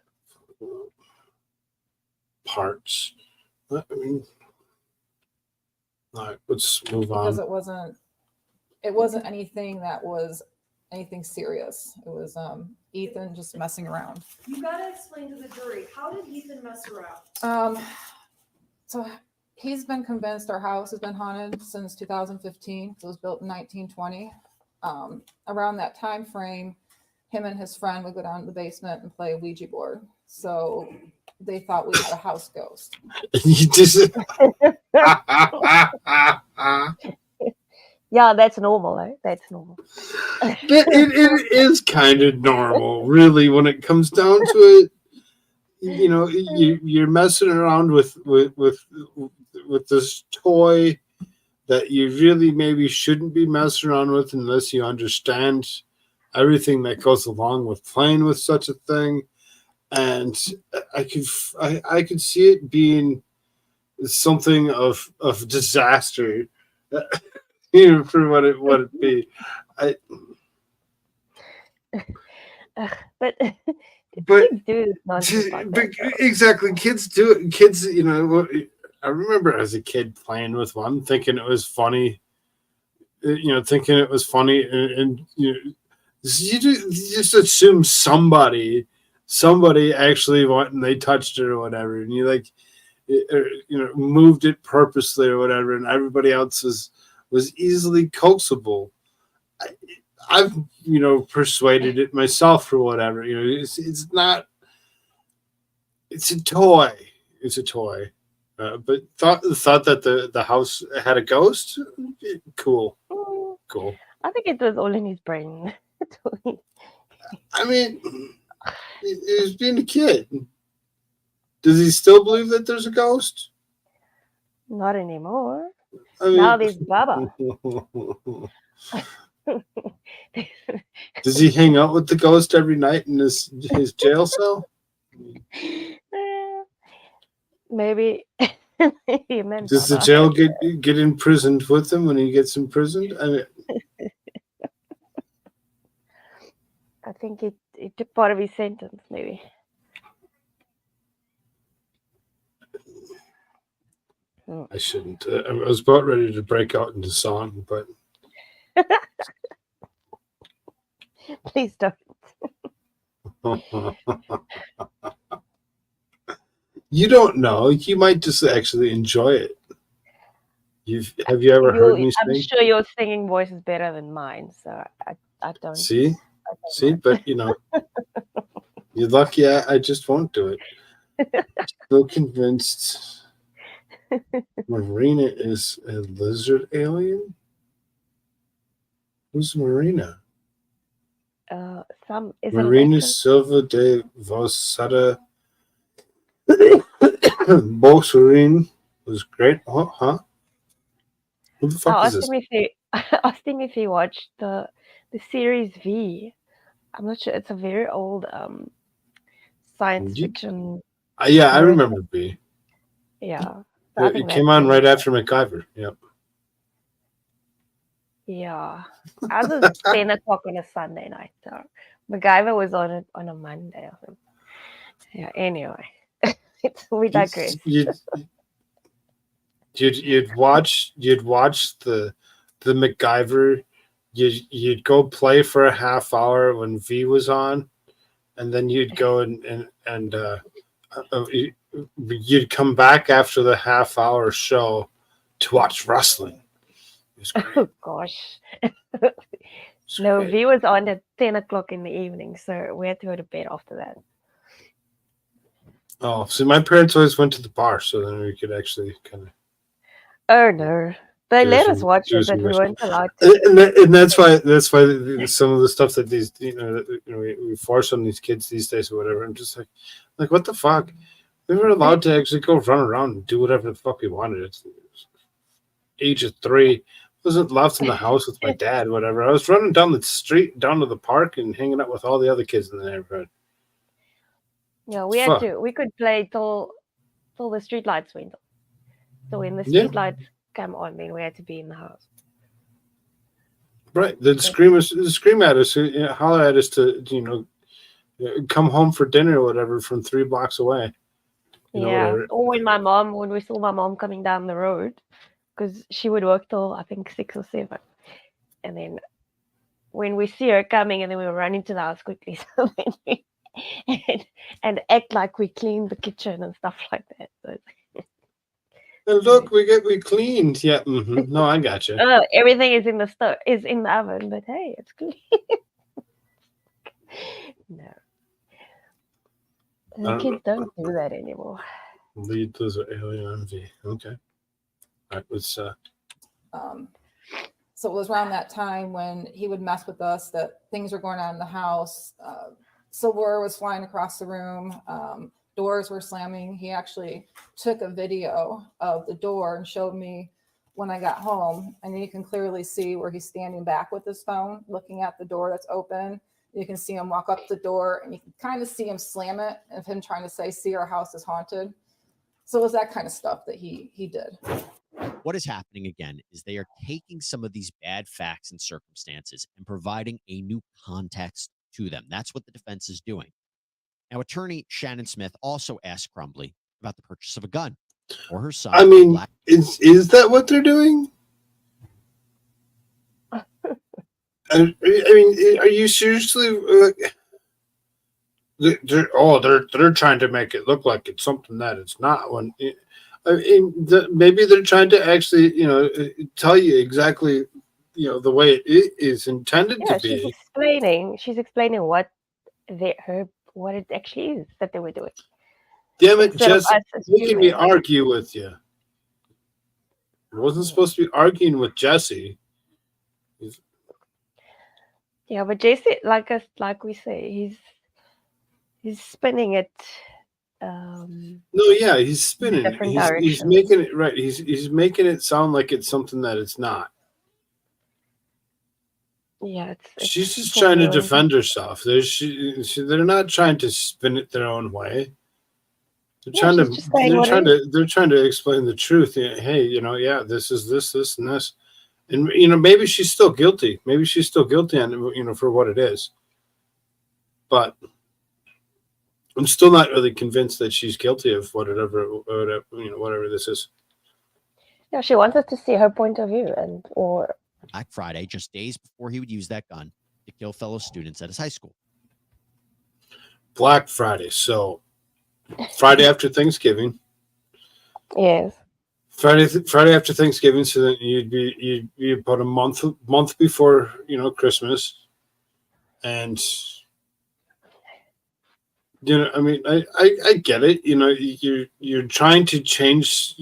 parts, I mean, all right, let's move on. Because it wasn't anything that was anything serious. It was Ethan just messing around. You gotta explain to the jury, how did Ethan mess around? So he's been convinced our house has been haunted since 2015. It was built in 1920. Around that time frame, him and his friend would go down to the basement and play a Ouija board. So they thought we had a house ghost. You just Yeah, that's normal, eh? That's normal. it is kind of normal, really, when it comes down to it. You're messing around with this toy that you really maybe shouldn't be messing around with unless you understand everything that goes along with playing with such a thing. And I could see it being something of disaster, for what it be. But But kids do nonsense like that, though. exactly, kids do it. Kids, I remember as a kid playing with one, thinking it was funny. Thinking it was funny, and you just assume somebody actually went and they touched it or whatever, and you moved it purposely or whatever, and everybody else was easily coaxable. I've persuaded it myself or whatever. It's not. It's a toy. It's a toy. But thought that the house had a ghost. Cool. I think it was all in his brain. I mean, he was being a kid. Does he still believe that there's a ghost? Not anymore. I mean, Now there's Baba. does he hang out with the ghost every night in his jail cell? Maybe he meant Does the Baba. jail get imprisoned with him when he gets imprisoned? I mean, I think it took part of his sentence, maybe. I shouldn't. I was about ready to break out into song, but Please don't. you don't know. You might just actually enjoy it. Have you ever heard me I'm sing? sure your singing voice is better than mine, so I don't. See, I don't see, mind. but you're lucky. I just won't do it. Still convinced. Marina is a lizard alien. Who's Marina? Some is Marina it Silva de Vosada Boxerin was great. Oh, huh? Who the fuck I is asked this? him if he asked him if he watched the series V. I'm not sure. It's a very old science You- fiction. Yeah, I Marathon. remember B. Yeah. So I It think came that's on really right good. after MacGyver. Yep. Yeah. Ours was 10 o'clock on a Sunday night. So MacGyver was on it on a Monday. I think. Yeah. Anyway, we digress. You'd watch the MacGyver. You'd go play for a half hour when V was on, and then you'd go and you'd come back after the half hour show to watch wrestling. It was great. Oh gosh. It was No, great. V was on at 10 o'clock in the evening, so we had to go to bed after that. Oh, see, my parents always went to the bar, so then we could actually kind of. Oh no. They Do let some- us watch do it, some but we wrestling. weren't allowed to. And that's why some of the stuff that these we force on these kids these days or whatever. I'm just like what the fuck? We were allowed to actually go run around and do whatever the fuck we wanted. It's age of 3. Wasn't left in the house with my dad, whatever. I was running down the street, down to the park, and hanging out with all the other kids in the neighborhood. Yeah, we Fuck. had to. We could play till the street lights went on. So when the Yeah. street lights came on, then we had to be in the house. Right. They'd scream at us, holler at us to, come home for dinner or whatever from 3 blocks away. Yeah. Whatever. Or when we saw my mom coming down the road, because she would work till I think 6 or 7. And then when we see her coming, and then we would run into the house quickly so then and act like we cleaned the kitchen and stuff like that. So, And look, we cleaned. Yeah. No, I got you. everything is in the stove, is in the oven, but hey, it's clean. No. The don't kids don't do that anymore. Lead Lizard Alien on V. Okay. All right. Let's. So it was around that time when he would mess with us that things were going on in the house. Silverware was flying across the room. Doors were slamming. He actually took a video of the door and showed me when I got home. And you can clearly see where he's standing back with his phone, looking at the door that's open. You can see him walk up the door, and you can kind of see him slam it, of him trying to say, "See, our house is haunted." So it was that kind of stuff that he did. What is happening again is they are taking some of these bad facts and circumstances and providing a new context to them. That's what the defense is doing. Now, attorney Shannon Smith also asked Crumbley about the purchase of a gun for her son. I mean, is that what they're doing? I mean, are you seriously? They're trying to make it look like it's something that it's not. When maybe they're trying to actually, tell you exactly, the way it is intended Yeah, to be. she's explaining what it actually is that they were doing. Damn it, Instead of Jess, us making me assuming. argue with you. I wasn't supposed to be arguing with Jesse. Yeah, but Jesse, like we say, he's spinning it No, yeah, he's spinning. different He's directions. making it right. He's making it sound like it's something that it's not. Yeah, it's She's just for trying to viewing. defend herself. They're not trying to spin it their own way. They're Yeah, trying she's to just saying what it is. they're trying to explain the truth. Hey, yeah, this is this, and this. And maybe she's still guilty. Maybe she's still guilty on for what it is. But I'm still not really convinced that she's guilty of whatever this is. Yeah, she wants us to see her point of view, or Black Friday, just days before he would use that gun to kill fellow students at his high school. Black Friday. So Friday after Thanksgiving. yes. Friday after Thanksgiving, so that you'd be about a month before Christmas, and I mean, I get it. You're trying to change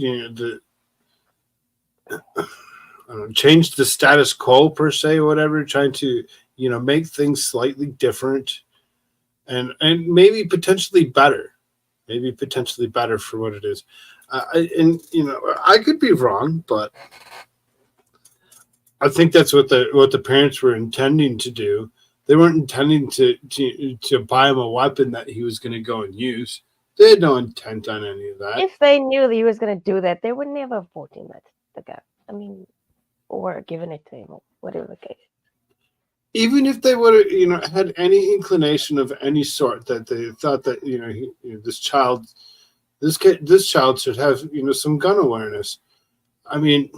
change the status quo per se, or whatever. Trying to make things slightly different, and maybe potentially better, for what it is. I could be wrong, but I think that's what the parents were intending to do. They weren't intending to buy him a weapon that he was going to go and use. They had no intent on any of that. If they knew that he was going to do that, they would never have bought him the gun. I mean, or given it to him, or whatever the case. Even if they would have, had any inclination of any sort that they thought that this child should have some gun awareness. I mean,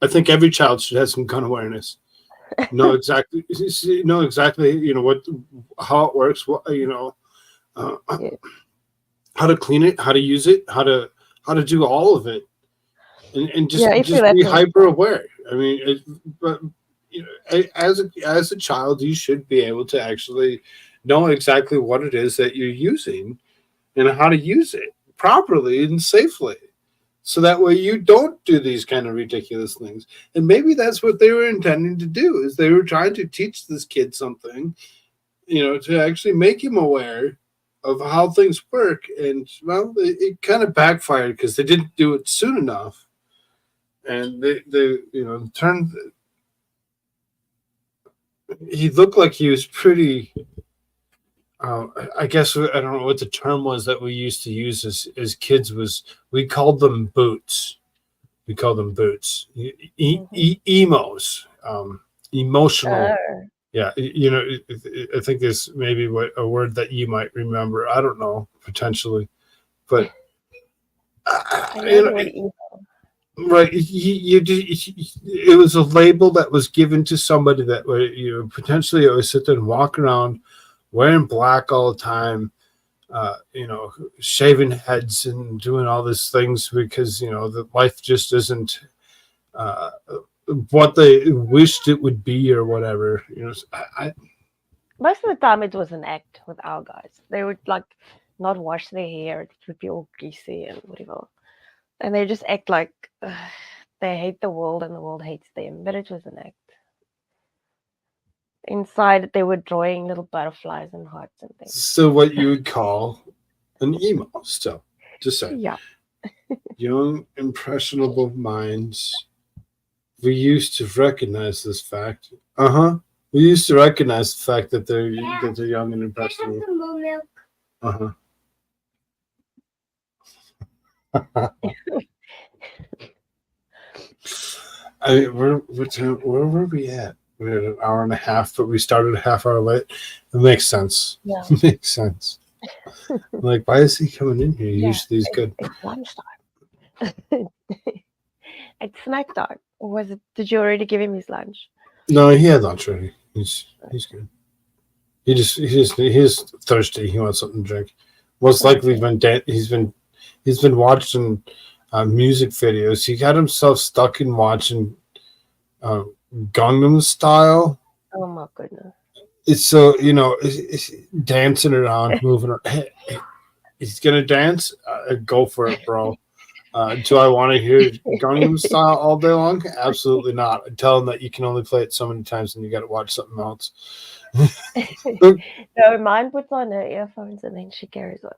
I think every child should have some gun awareness. Know exactly how it works. How to clean it, how to use it, how to do all of it, and just be hyper aware. I mean, as a child, you should be able to actually know exactly what it is that you're using and how to use it properly and safely, so that way you don't do these kind of ridiculous things. And maybe that's what they were intending to do, is they were trying to teach this kid something, to actually make him aware of how things work. And well, it kind of backfired because they didn't do it soon enough, and they turned. He looked like he was pretty. I guess I don't know what the term was that we used to use as kids. We called them boots. Emos, emotional. Yeah, I think there's maybe a word that you might remember. I don't know, potentially, but right. It was a label that was given to somebody that would potentially always sit there and walk around wearing black all the time, shaving heads and doing all these things because the life just isn't what they wished it would be or whatever. Most of the time it was an act with our guys. They would not wash their hair; it would be all greasy and whatever, and they just act like they hate the world and the world hates them. But it was an act. Inside, they were drawing little butterflies and hearts and things. So what you would call an emo still, just saying. Yeah. Young, impressionable minds. We used to recognize this fact. We used to recognize the fact that they're young and impressionable. Where were we at? We had an hour and a half, but we started a half hour late. It makes sense. Yeah. It makes sense. Like, why is he coming in here? Usually he's good. It's lunchtime. It's snack time. Or was it? Did you already give him his lunch? No, he had lunch already. He's good. He's thirsty. He wants something to drink. Most likely he's been watching music videos. He got himself stuck in watching Gangnam Style. Oh my goodness! It's so it's dancing around, moving around. Hey, he's gonna dance. Go for it, bro. Do I want to hear Gangnam Style all day long? Absolutely not. I tell them that you can only play it so many times and you got to watch something else. No, mine puts on her earphones and then she carries on.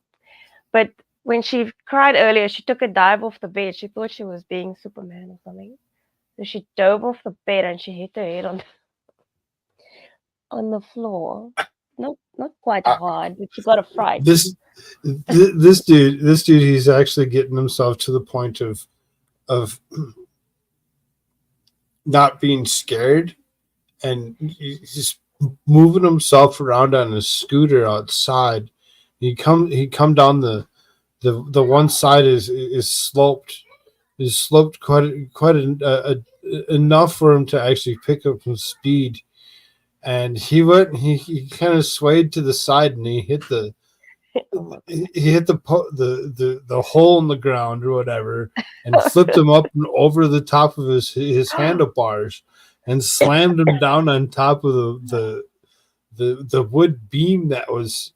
But when she cried earlier, she took a dive off the bed. She thought she was being Superman or something. So she dove off the bed and she hit her head on the floor. Not quite hard, but she got a fright. This dude, he's actually getting himself to the point of not being scared, and he's moving himself around on a scooter outside. He come down the one side is sloped quite enough for him to actually pick up some speed. And he kind of swayed to the side and he hit the hole in the ground or whatever, and flipped him up and over the top of his handlebars and slammed him down on top of the wood beam that was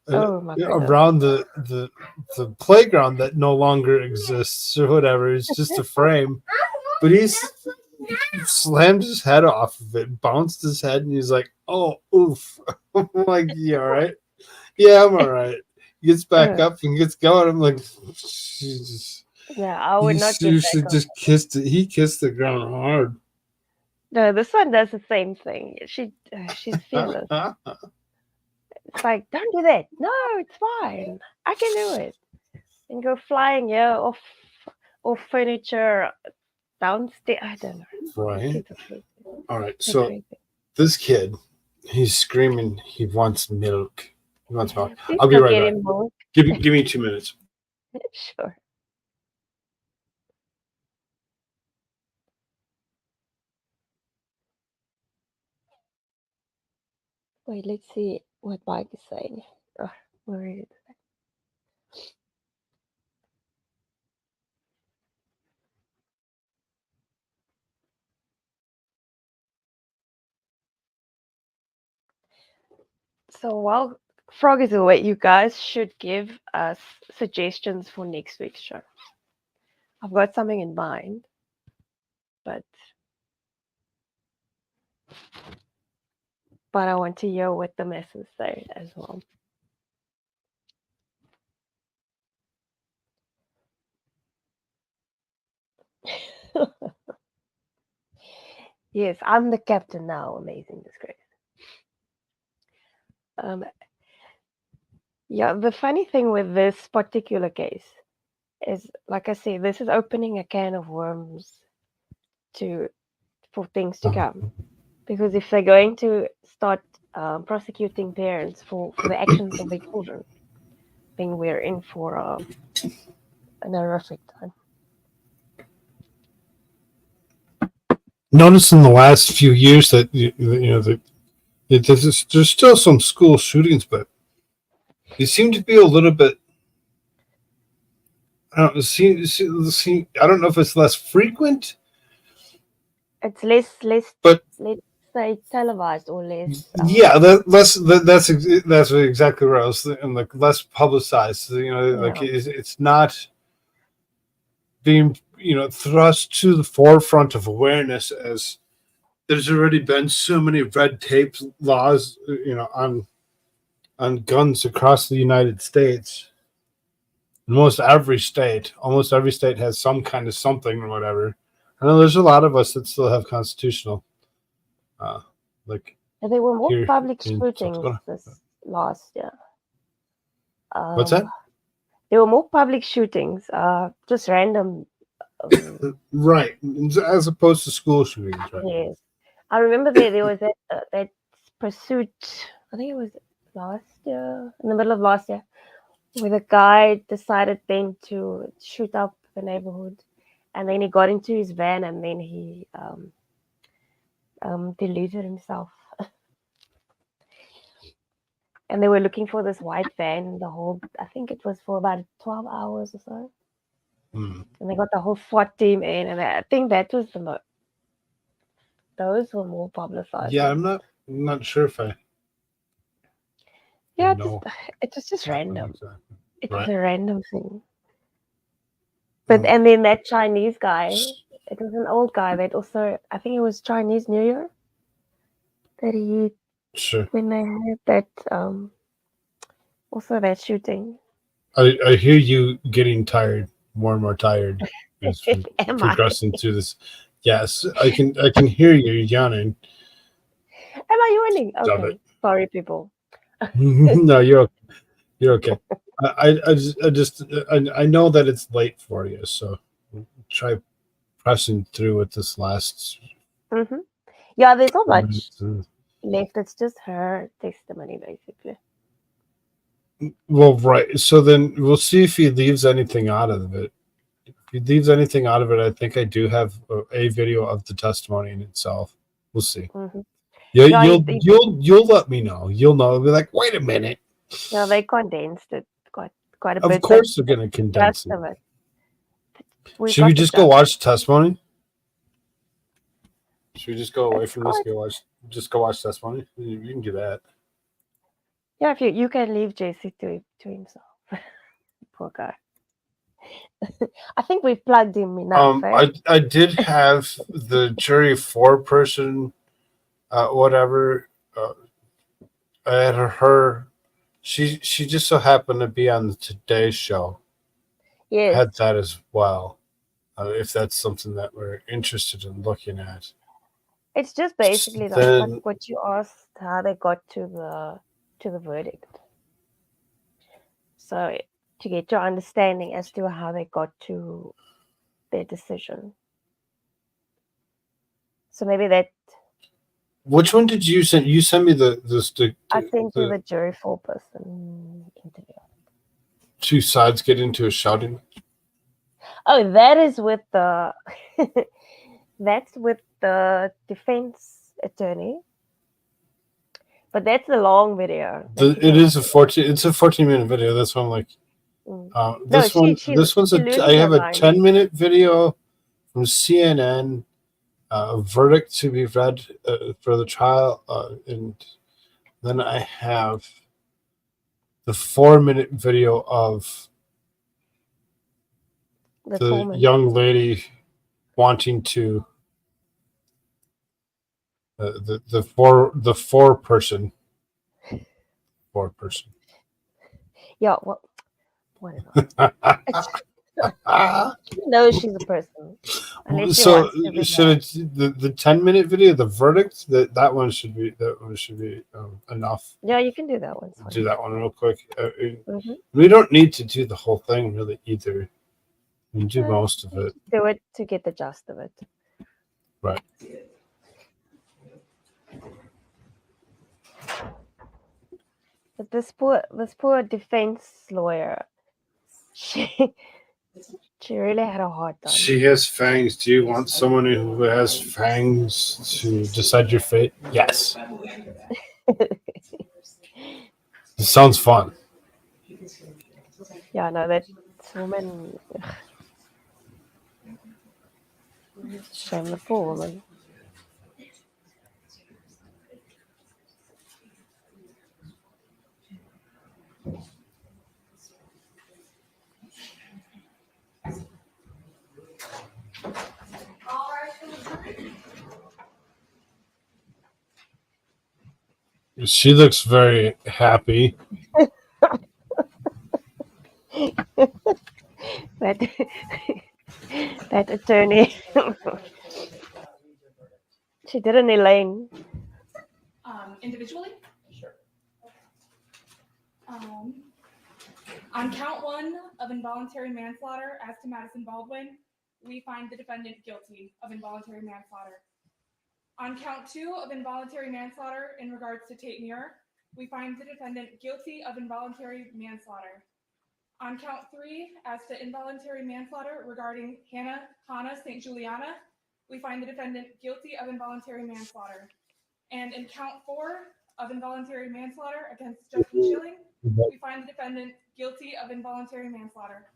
around the playground that no longer exists or whatever. It's just a frame, but he slammed his head off of it, bounced his head, and he's like, "Oh, oof!" I'm like, "You all right?" "Yeah, I'm all right." He gets back up and gets going. I'm like, Jesus. Yeah, I would not. Seriously, just kissed it. He kissed the ground hard. No, this one does the same thing. She's fearless. It's like, don't do that. No, it's fine. I can do it. And go flying off furniture downstairs. I don't know. Right. All right. So this kid, he's screaming. He wants milk. He wants milk. I'll be right back. Give me 2 minutes. Sure. Wait, let's see what Mike is saying. Oh, where is it? So while Frog is away, you guys should give us suggestions for next week's show. I've got something in mind, but I want to hear what the masses say as well. Yes, I'm the captain now. Amazing disgrace. Yeah, the funny thing with this particular case is, like I say, this is opening a can of worms for things to come. Because if they're going to start prosecuting parents for the actions of their children, then we're in for an horrific time. Notice in the last few years that there's still some school shootings, but they seem to be a little bit. I don't know. I don't know if it's less frequent. It's less, but let's say televised or less. Yeah, that's exactly where I was thinking, like less publicized. Like it's not being thrust to the forefront of awareness, as there's already been so many red tape laws on guns across the United States. Almost every state has some kind of something or whatever. I know there's a lot of us that still have constitutional there were more public shootings this last year. What's that? There were more public shootings, just random. Right, as opposed to school shootings, right? Yes, I remember there was that pursuit. I think it was last year, in the middle of last year, where the guy decided then to shoot up the neighborhood, and then he got into his van and then he deluded himself. And they were looking for this white van I think it was for about 12 hours or so. And they got the whole SWAT team in, and I think that was those were more publicized. Yeah, I'm not sure if I. Yeah, it was just random. Exactly. It was a random thing. But and then that Chinese guy, it was an old guy that also, I think it was Chinese New Year that he Sure. when they had that also that shooting. I hear you getting tired, more and more tired as we're Am I? progressing through this. Yes, I can hear you yawning. Am I yawning? Stop Okay, sorry, people. No, you're okay. I know that it's late for you, so try pressing through with this last. Mm-hmm. Yeah, there's not much minute. left. It's just her testimony, basically. Well, right. So then we'll see if he leaves anything out of it. If he leaves anything out of it, I think I do have a video of the testimony in itself. We'll see. Mm-hmm. Yeah, Yeah, you'll let me know. You'll know. I'll be like, wait a minute. yeah, they condensed it quite a Of bit. course they're gonna condense Just it. of it. Should we just go watch the testimony? Should we just go away It's from this? quite- Go watch testimony. You can do that. Yeah, if you can leave Jesse to himself. Poor guy. I think we've plugged him enough. I did have the jury 4-person, whatever. I had her. She just so happened to be on the Today Show. Yes. I had that as well. If that's something that we're interested in looking at. It's just basically Then- like what you asked, how they got to the verdict. So to get your understanding as to how they got to their decision. So maybe that Which one did you send? You sent me the I sent you the jury 4-person interview. 2 sides get into a shouting. Oh, that is with the that's with the defense attorney. But that's a long video. It is a 14. It's a 14-minute video. That's why I'm like, Mm. this No, one. she This one's loses I have her a mind. 10-minute video from CNN. A verdict to be read for the trial, and then I have the 4-minute video of the foreman. young lady wanting to the 4-person. Yeah, well, whatever. You know she's a person. Unless she So wants to be should the 10-minute video, the verdict, that one should be enough. Yeah, you can do that one. Do that one real quick. Mm-hmm. We don't need to do the whole thing really either. We can do most of it. Do it to get the gist of it. Right. But this poor defense lawyer, she really had a hard time. She has fangs. Do you want someone who has fangs to decide your fate? Yes. It sounds fun. Yeah, no, that woman. Shame the poor woman. She looks very happy. That attorney. She did an Elaine. Individually? Sure. On count 1 of involuntary manslaughter as to Madison Baldwin, we find the defendant guilty of involuntary manslaughter. On count 2 of involuntary manslaughter in regards to Tate Muir, we find the defendant guilty of involuntary manslaughter. On count 3, as to involuntary manslaughter regarding Hannah St. Juliana, we find the defendant guilty of involuntary manslaughter. And in count 4 of involuntary manslaughter against Justin Schilling, we find the defendant guilty of involuntary manslaughter.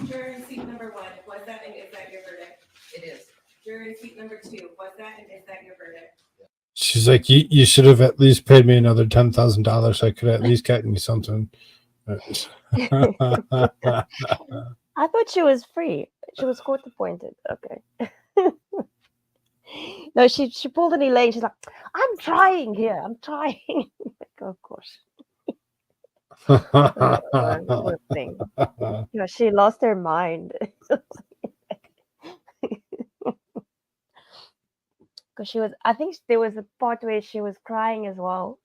Jury seat number 1, was that and is that your verdict? It is. Jury seat number 2, was that and is that your verdict? She's like, you should have at least paid me another $10,000 so I could at least get you something. I thought she was free. She was court appointed. Okay. No, she pulled an Elaine. She's like, I'm trying here. I'm trying. Like, of course. Poor thing. She lost her mind. Because she was, I think there was a part where she was crying as well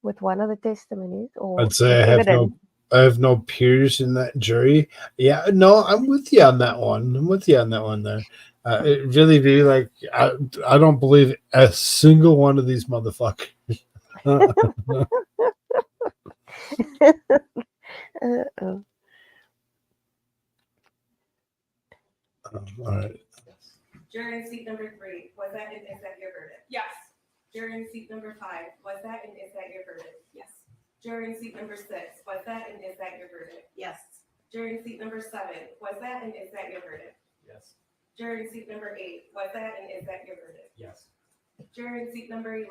with one of the testimonies or I'd say with evidence. I have no peers in that jury. Yeah, no, I'm with you on that one. I'm with you on that one there. It really be like I don't believe a single one of these motherfuckers. Uh-oh. All right. Jury in seat number 3, was that and is that your verdict? Yes. Jury in seat number 5, was that and is that your verdict? Yes. Jury in seat number 6, was that and is that your verdict? Yes. Jury in seat number 7, was that and is that your verdict? Yes. Jury in seat number 8, was that and is that your verdict? Yes. Jury in seat number 11,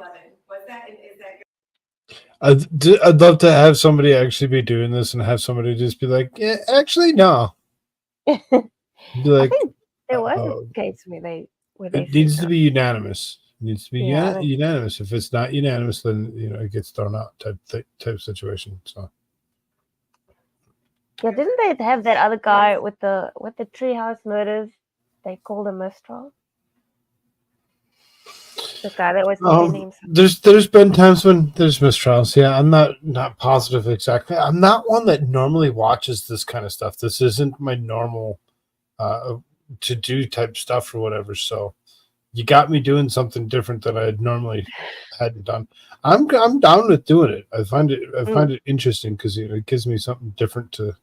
was that and is that your I'd love to have somebody actually be doing this and have somebody just be like, yeah, actually, no. Be like, I think there was uh, a case where they it needs to be unanimous. It needs to be Yeah, unanimous. If it's not unanimous, then it gets thrown out type situation. So Yeah, didn't they have that other guy with the treehouse murders? They called a mistrial. The guy that was defending himself. there's been times when there's mistrials. Yeah, I'm not positive exactly. I'm not one that normally watches this kind of stuff. This isn't my normal to do type stuff or whatever. So you got me doing something different that I normally hadn't done. I'm down with doing it. I find it interesting because it gives me something different to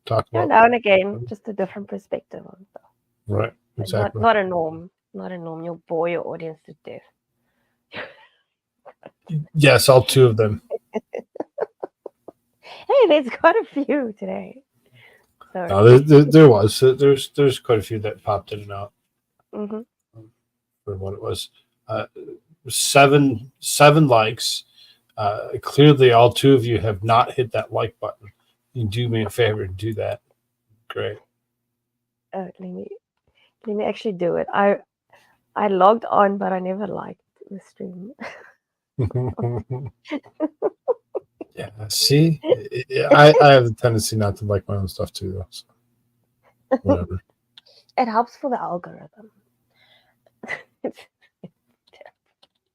talk Yeah, about. now and again, just a different perspective on stuff. Right, But exactly. Not a norm. Not a norm. You'll bore your audience to death. Yes, all two of them. Hey, there's quite a few today. So, No, there's quite a few that popped in and out mhm. for what it was. 7 likes. Clearly, all two of you have not hit that like button. You do me a favor and do that. Great. Let me actually do it. I logged on, but I never liked the stream. Yeah. See, I have a tendency not to like my own stuff too, though. So whatever. It helps for the algorithm.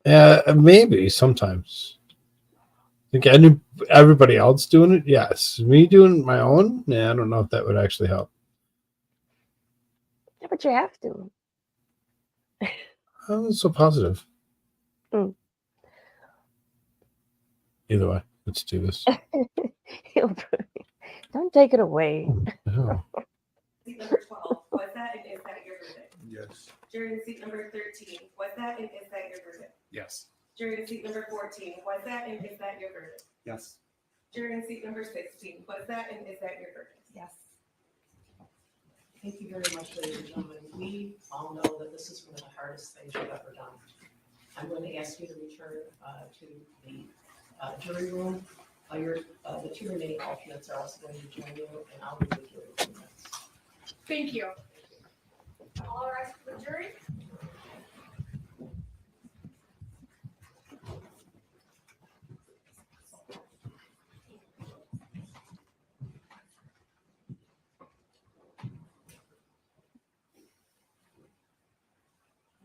Yeah, maybe sometimes. I think everybody else doing it, yes. Me doing my own, I don't know if that would actually help. Yeah, but you have to. I'm so positive. Mm. Either way, let's do this. Don't take it away. Oh. seat number 12, was that and is that your verdict? Yes. Jury in seat number 13, was that and is that your verdict? Yes. Jury in seat number 14, was that and is that your verdict? Yes. Jury in seat number 16, was that and is that your verdict? Yes. Thank you very much, ladies and gentlemen. We all know that this is one of the hardest things we've ever done. I'm going to ask you to return to the jury room. The two remaining alternates are also going to join you, and I'll be with you in a few minutes. Thank you. All rise for the jury.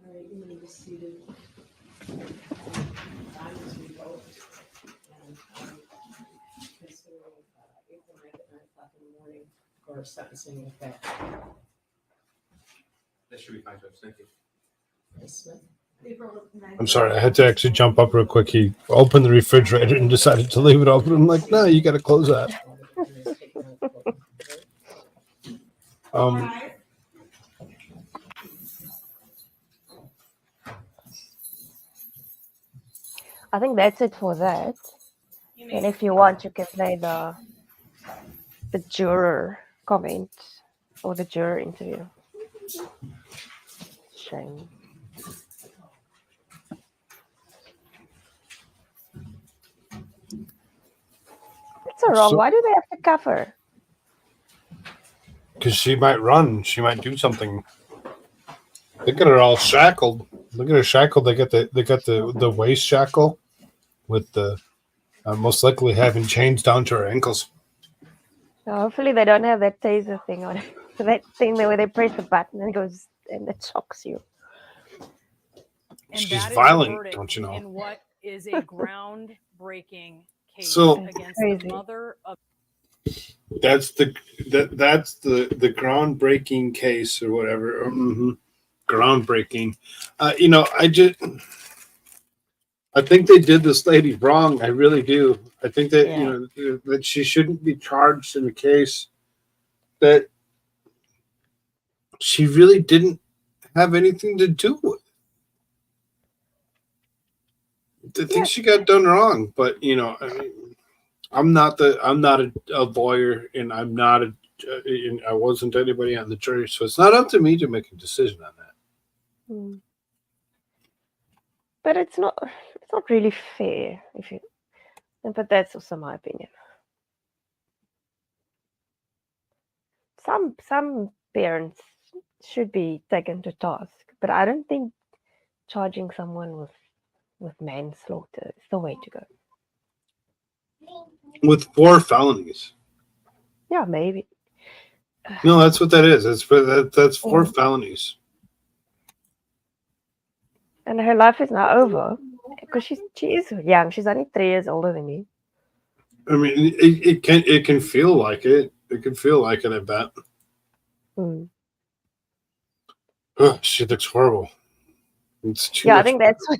All right, you may be seated. Time as we vote. And considering April 9th at 9 o'clock in the morning for sentencing effect. That should be fine, Judge. Thank you. Ms. Smith? April 9th. I'm sorry, I had to actually jump up real quick. He opened the refrigerator and decided to leave it open. I'm like, no, you got to close that. Rise. I think that's it for that. You may And if you want, you can play the juror comment or the juror interview. Shame. What's so wrong? So- Why do they have to cuff her? Because she might run. She might do something. Look at her all shackled. Look at her shackled. They got the waist shackle with the most likely having chains down to her ankles. So hopefully they don't have that taser thing on it. That thing there where they press the button and it goes and it shocks you. And She's that is the violent, verdict don't you know? in what is a groundbreaking case So- against Crazy. the mother of That's the groundbreaking case or whatever. Groundbreaking. I think they did this lady wrong. I really do. I think that that she shouldn't be charged in a case that she really didn't have anything to do with. I think she got done wrong, but I mean, I'm not a lawyer, and I'm not and I wasn't anybody on the jury, so it's not up to me to make a decision on that. But it's not really fair if you. But that's also my opinion. Some parents should be taken to task, but I don't think charging someone with manslaughter is the way to go. With 4 felonies. Yeah, maybe. No, that's what that is. That's 4 felonies. And her life is now over because she is young. She's only 3 years older than me. I mean, it can feel like it. It can feel like it. I bet. Oh, she looks horrible. It's too Yeah, I much think that's what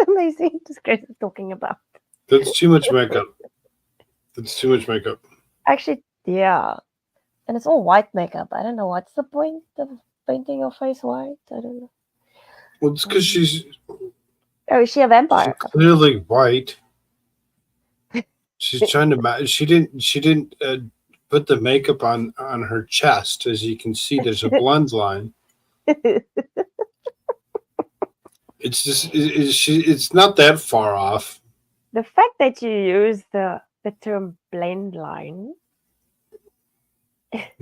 amazing Chris is talking about. That's too much makeup. That's too much makeup. Actually, yeah. And it's all white makeup. I don't know what's the point of painting your face white. I don't know. Well, it's because she's Oh, is she a vampire? clearly white. She's trying to She didn't put the makeup on her chest. As you can see, there's a blend line. It's just it's not that far off. The fact that you use the term blend line, you're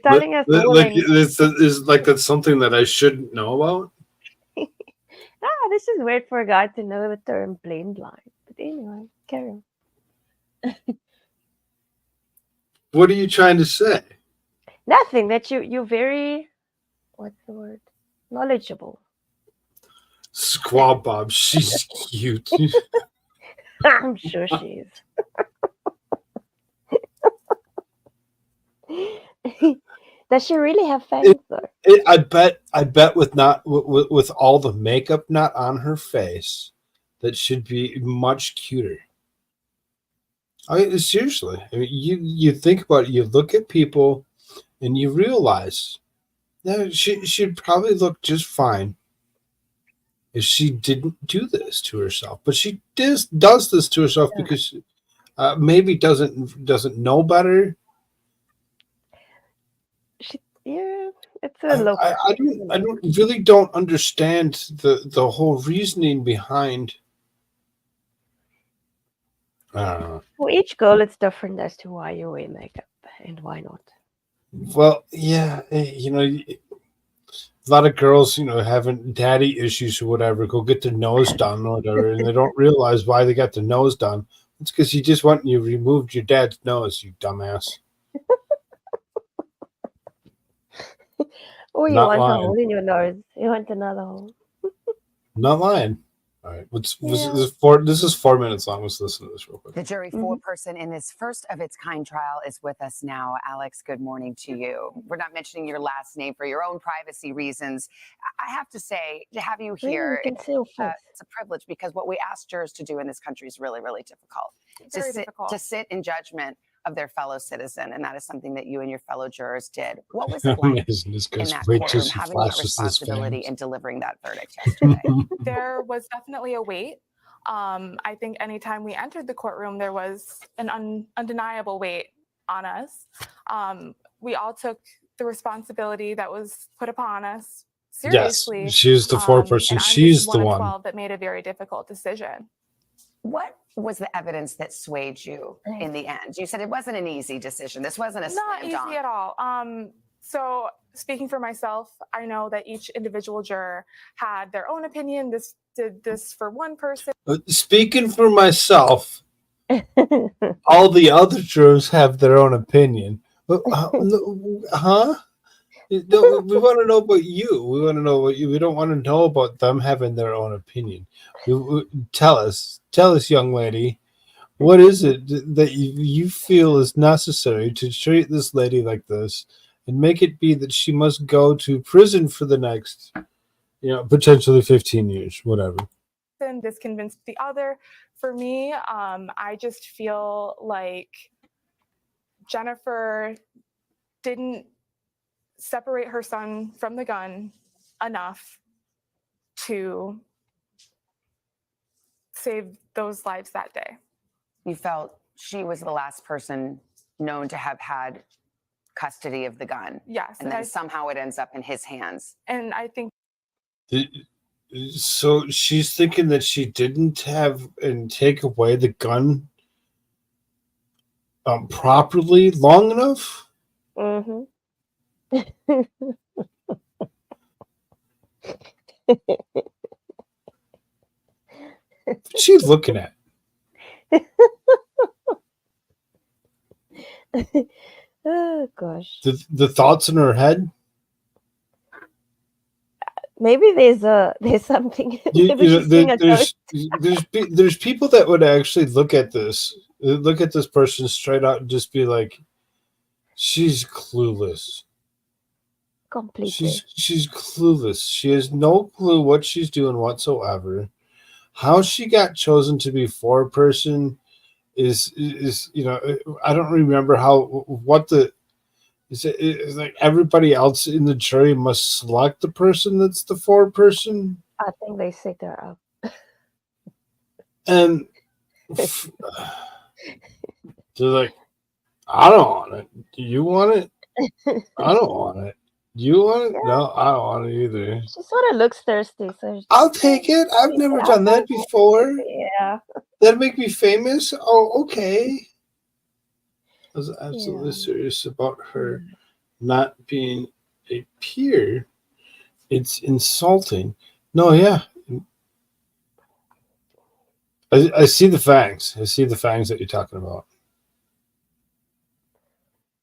telling us more like than, is like that's something that I shouldn't know about. this is weird for a guy to know the term blend line. But anyway, carry on. What are you trying to say? Nothing. That you're very, what's the word? Knowledgeable. Squaw Bob, she's cute. I'm sure she is. Does she really have fangs though? I bet with all the makeup not on her face, that should be much cuter. I mean, seriously. I mean, you think about it, you look at people, and you realize, no, she'd probably look just fine if she didn't do this to herself. But she does this to herself because maybe doesn't know better. It's a look. I don't understand the whole reasoning behind. I don't know. For each girl, it's different as to why you wear makeup and why not. Well, yeah, a lot of girls, having daddy issues or whatever, go get their nose done or whatever, and they don't realize why they got their nose done. It's because you removed your dad's nose, you dumbass. Or you Not want lying. a hole in your nose. You want another hole. Not lying. All right, this is 4 minutes long. Let's listen to this real quick. The jury foreperson in this first of its kind trial is with us now. Alex, good morning to you. We're not mentioning your last name for your own privacy reasons. I have to say, to have you here, it's a privilege because what we ask jurors to do in this country is really, really difficult. To sit in judgment of their fellow citizen, and that is something that you and your fellow jurors did. What was it like in that courtroom, having that responsibility and delivering that verdict yesterday? There was definitely a weight. I think anytime we entered the courtroom, there was an undeniable weight on us. We all took the responsibility that was put upon us seriously. Yes, she's the foreperson. And I'm She's just the one of one. 12 that made a very difficult decision. What was the evidence that swayed you in the end? You said it wasn't an easy decision. This wasn't a Not slam easy dunk. at all. So speaking for myself, I know that each individual juror had their own opinion. This did this for one person. Speaking for myself, all the other jurors have their own opinion. Huh? No, we want to know about you. We want to know what you. We don't want to know about them having their own opinion. Tell us, young lady, what is it that you feel is necessary to treat this lady like this and make it be that she must go to prison for the next, potentially 15 years, whatever. This convinced the other. For me, I just feel like Jennifer didn't separate her son from the gun enough to save those lives that day. You felt she was the last person known to have had custody of the gun. Yes. And then somehow it ends up in his hands. And I think. So she's thinking that she didn't have and take away the gun properly long enough? Mm-hmm. What's she looking at? Oh gosh. The thoughts in her head? Maybe there's something. Maybe she's seeing a ghost. There's people that would actually look at this person straight out and just be like, she's clueless. Completely. She's clueless. She has no clue what she's doing whatsoever. How she got chosen to be foreperson is I don't remember it's like everybody else in the jury must select the person that's the foreperson. I think they set her up. And they're like, I don't want it. Do you want it? I don't want it. Do you want it? Yeah. No, I don't want it either. She sort of looks thirsty. So I'll take it. I've never done that before. Yeah. That'd make me famous. Oh, okay. I was absolutely serious about her not being a peer. It's insulting. No, yeah. I see the fangs. I see the fangs that you're talking about.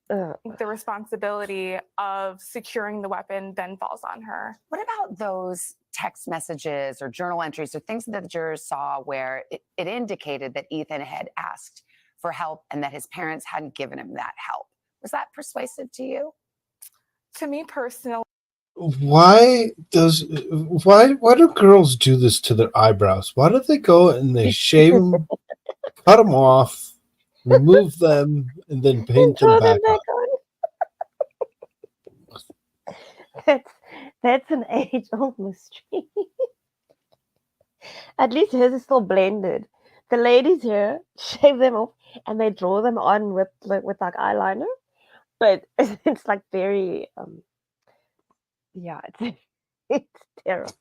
The responsibility of securing the weapon then falls on her. What about those text messages or journal entries or things that the jurors saw where it indicated that Ethan had asked for help and that his parents hadn't given him that help? Was that persuasive to you? To me personally. Why do girls do this to their eyebrows? Why do they go and they shave them, cut them off, remove them, and then paint them back on? That's an age-old mystery. At least hers is still blended. The ladies here shave them off and they draw them on with like eyeliner, but it's like very it's terrible.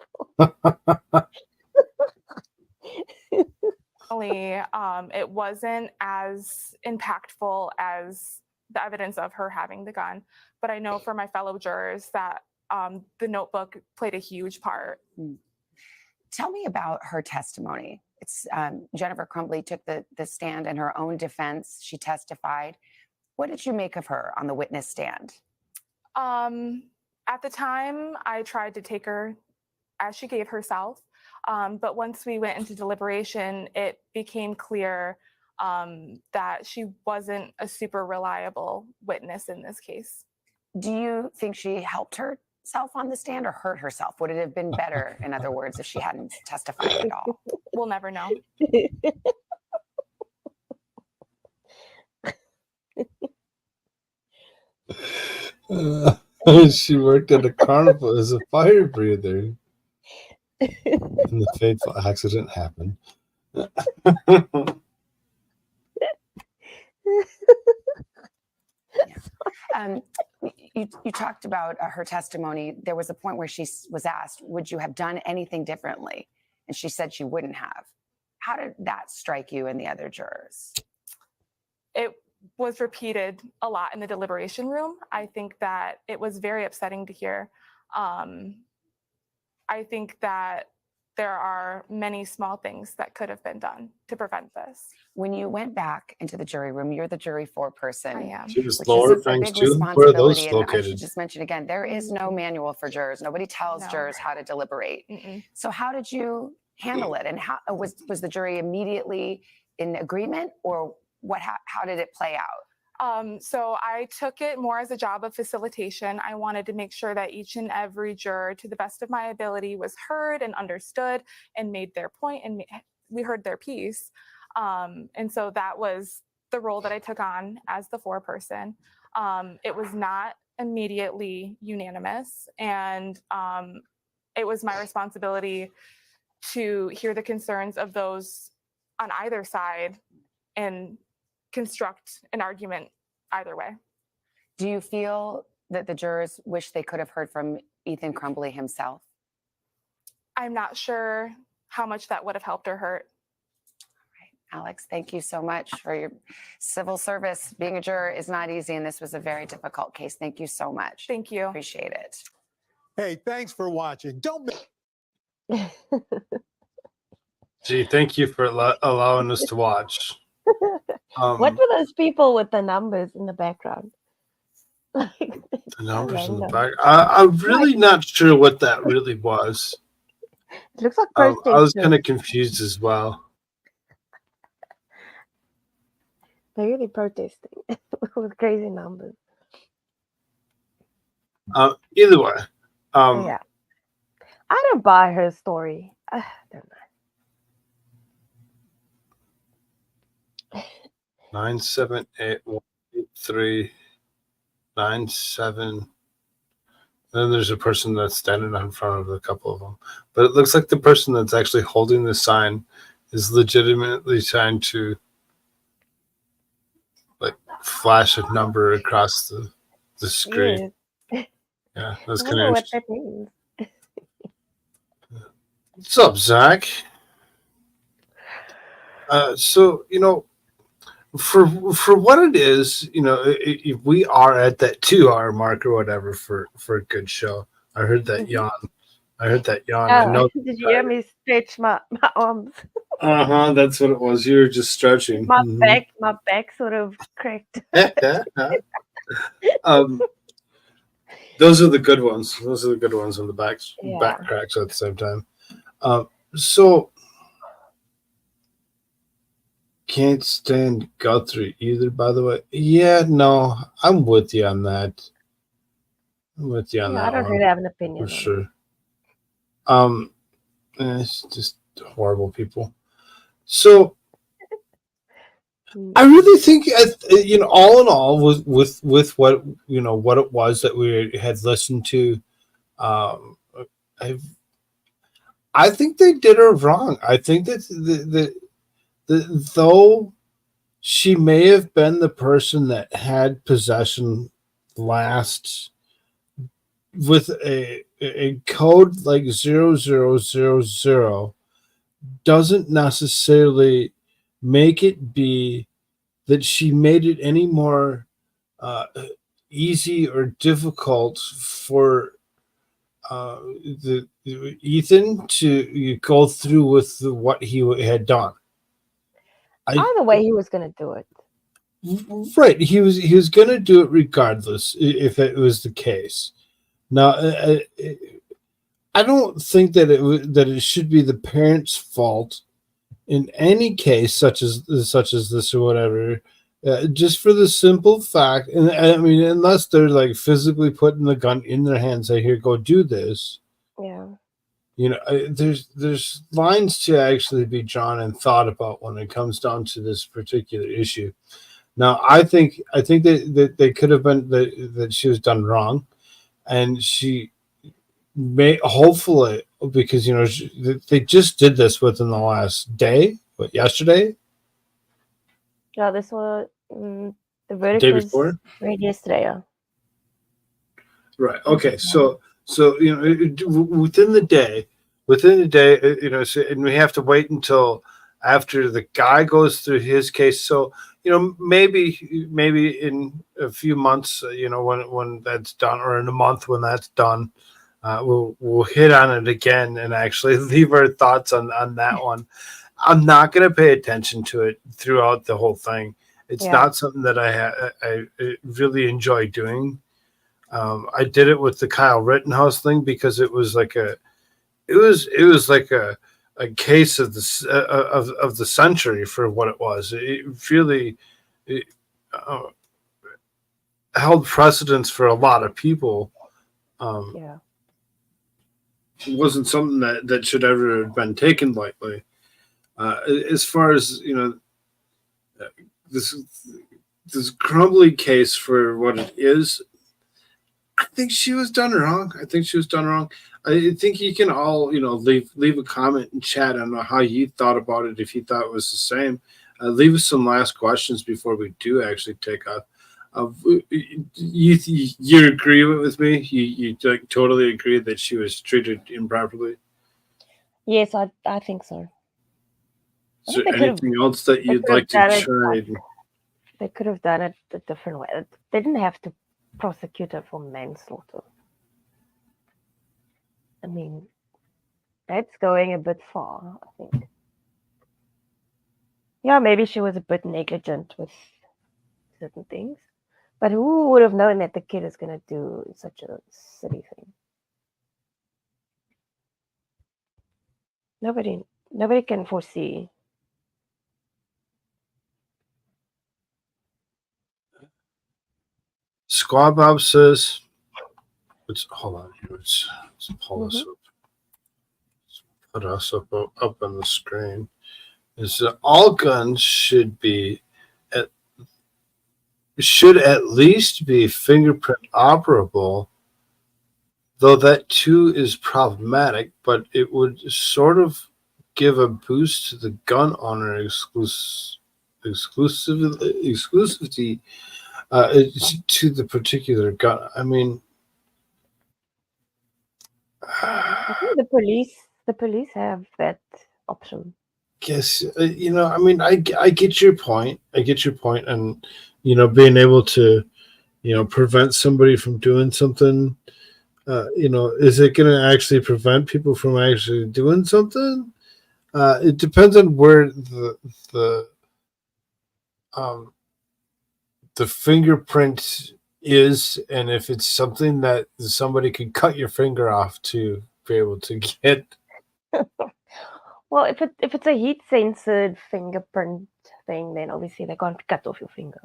It wasn't as impactful as the evidence of her having the gun, but I know for my fellow jurors that the notebook played a huge part. Tell me about her testimony. It's Jennifer Crumbley took the stand in her own defense. She testified. What did you make of her on the witness stand? At the time, I tried to take her as she gave herself. But once we went into deliberation, it became clear that she wasn't a super reliable witness in this case. Do you think she helped herself on the stand or hurt herself? Would it have been better, in other words, if she hadn't testified at all? We'll never know. She worked at a carnival as a fire breather. And the fateful accident happened. You talked about her testimony. There was a point where she was asked, would you have done anything differently? And she said she wouldn't have. How did that strike you and the other jurors? It was repeated a lot in the deliberation room. I think that it was very upsetting to hear. I think that there are many small things that could have been done to prevent this. When you went back into the jury room, you're the jury foreperson. I am. She was Which lower is a ranks big too. Where are those responsibility. And I should located? just mention again, there is no manual for jurors. Nobody tells No. jurors how to deliberate. Mm-mm. So how did you handle it? And how was the jury immediately in agreement, or how did it play out? So I took it more as a job of facilitation. I wanted to make sure that each and every juror, to the best of my ability, was heard and understood and made their point, and we heard their piece. And so that was the role that I took on as the foreperson. It was not immediately unanimous, and it was my responsibility to hear the concerns of those on either side and construct an argument either way. Do you feel that the jurors wish they could have heard from Ethan Crumbley himself? I'm not sure how much that would have helped or hurt. Alex, thank you so much for your civil service. Being a juror is not easy, and this was a very difficult case. Thank you so much. Thank you. Appreciate it. Hey, thanks for watching. Don't miss. Gee, thank you for allowing us to watch. What were those people with the numbers in the background? The numbers in the back. I'm really not sure what that really was. It looks like I was protesters. kind of confused as well. They're really protesting with crazy numbers. Either way, Yeah, I don't buy her story. I don't know. 978-183-97. Then there's a person that's standing in front of a couple of them, but it looks like the person that's actually holding the sign is legitimately trying to like flash a number across the screen. Yes. Yeah, that's I kind of wonder what interesting. that means. What's up, Zach? So for what it is, if we are at that 2-hour mark or whatever for a good show. I heard that yawn. I know. Did you hear me stretch my arms? That's what it was. You were just stretching. My back sort of cracked. Those are the good ones. Those are the good ones when the back Yeah. cracks at the same time. So can't stand Guthrie either, by the way. Yeah, no, I'm with you on that. I'm with you on that I don't one, really have an opinion for on sure. It's just horrible people. So I really think, all in all, with what what it was that we had listened to, I think they did her wrong. I think that though she may have been the person that had possession last with a code like 0000 doesn't necessarily make it be that she made it any more easy or difficult for Ethan to go through with what he had done. Either way, he was going to do it. Right, he was going to do it regardless if it was the case. Now, I don't think that it should be the parents' fault in any case, such as this or whatever. Just for the simple fact, and I mean, unless they're like physically putting the gun in their hands, say, "Here, go do this." Yeah. There's lines to actually be drawn and thought about when it comes down to this particular issue. Now, I think that they could have been that she was done wrong, and she may hopefully, because they just did this within the last day, yesterday. Yeah, this was the verdict Day was before? read yesterday. Yeah. Right. Okay. So within the day, so, and we have to wait until after the guy goes through his case. So, maybe in a few months, when that's done, or in a month when that's done, we'll hit on it again and actually leave our thoughts on that one. I'm not going to pay attention to it throughout the whole thing. It's not something that I really enjoy doing. I did it with the Kyle Rittenhouse thing because it was like a case of the century for what it was. It really held precedence for a lot of people. It wasn't something that should ever have been taken lightly. As far as this Crumbley case for what it is, I think she was done wrong. I think you can all leave a comment and chat. I don't know how you thought about it. If you thought it was the same, leave us some last questions before we do actually take off. You agree with me? You totally agree that she was treated improperly? Yes, I think so. Is there anything else that you'd like to try? They could have done it a different way. They didn't have to prosecute her for manslaughter. I mean, that's going a bit far, I think. Yeah, maybe she was a bit negligent with certain things. But who would have known that the kid is going to do such a silly thing? Nobody can foresee. Squad Bob says, hold on here. Let's pull this up. Let's put us up on the screen. Is that all guns should at least be fingerprint operable, though that too is problematic, but it would sort of give a boost to the gun owner exclusivity to the particular gun. I mean, I think the police have that option. Yes, I mean, I get your point. And being able to, prevent somebody from doing something. Is it going to actually prevent people from actually doing something? It depends on where the fingerprint is, and if it's something that somebody can cut your finger off to be able to get. Well, if it's a heat censored fingerprint thing, then obviously they can't cut off your finger.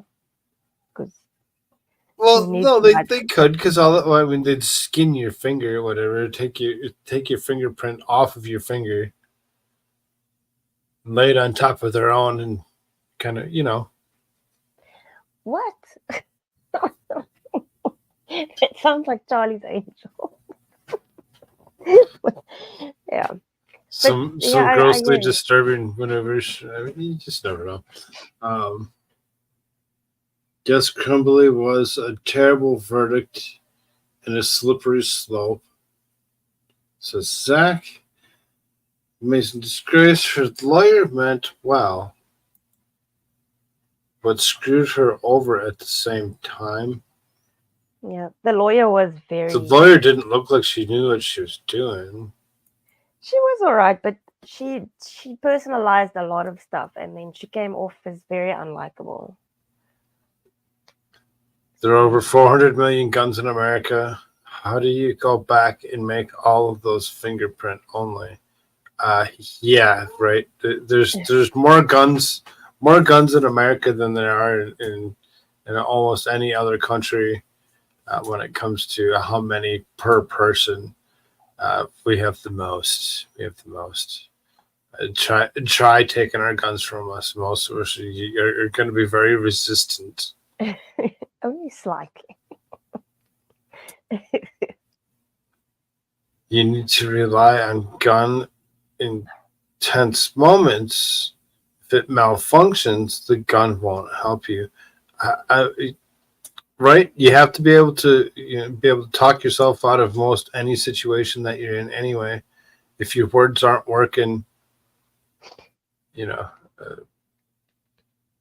No, they could, because they'd skin your finger or whatever, take your fingerprint off of your finger, lay it on top of their own, and kind of, What? It sounds like Charlie's Angel. Yeah. Some grossly disturbing whenever. You just never know. Yes, Crumbley was a terrible verdict and a slippery slope. So Zach, Mason disgrace. Her lawyer meant well, but screwed her over at the same time. Yeah, the lawyer was very. The lawyer didn't look like she knew what she was doing. She was all right, but she personalized a lot of stuff, and then she came off as very unlikable. There are over 400 million guns in America. How do you go back and make all of those fingerprint only? Yeah, right. There's more guns in America than there are in almost any other country. When it comes to how many per person, we have the most. Try taking our guns from us. Most of us are going to be very resistant. Only slightly. You need to rely on gun in tense moments. If it malfunctions, the gun won't help you. Right? You have to be able to talk yourself out of most any situation that you're in anyway. If your words aren't working,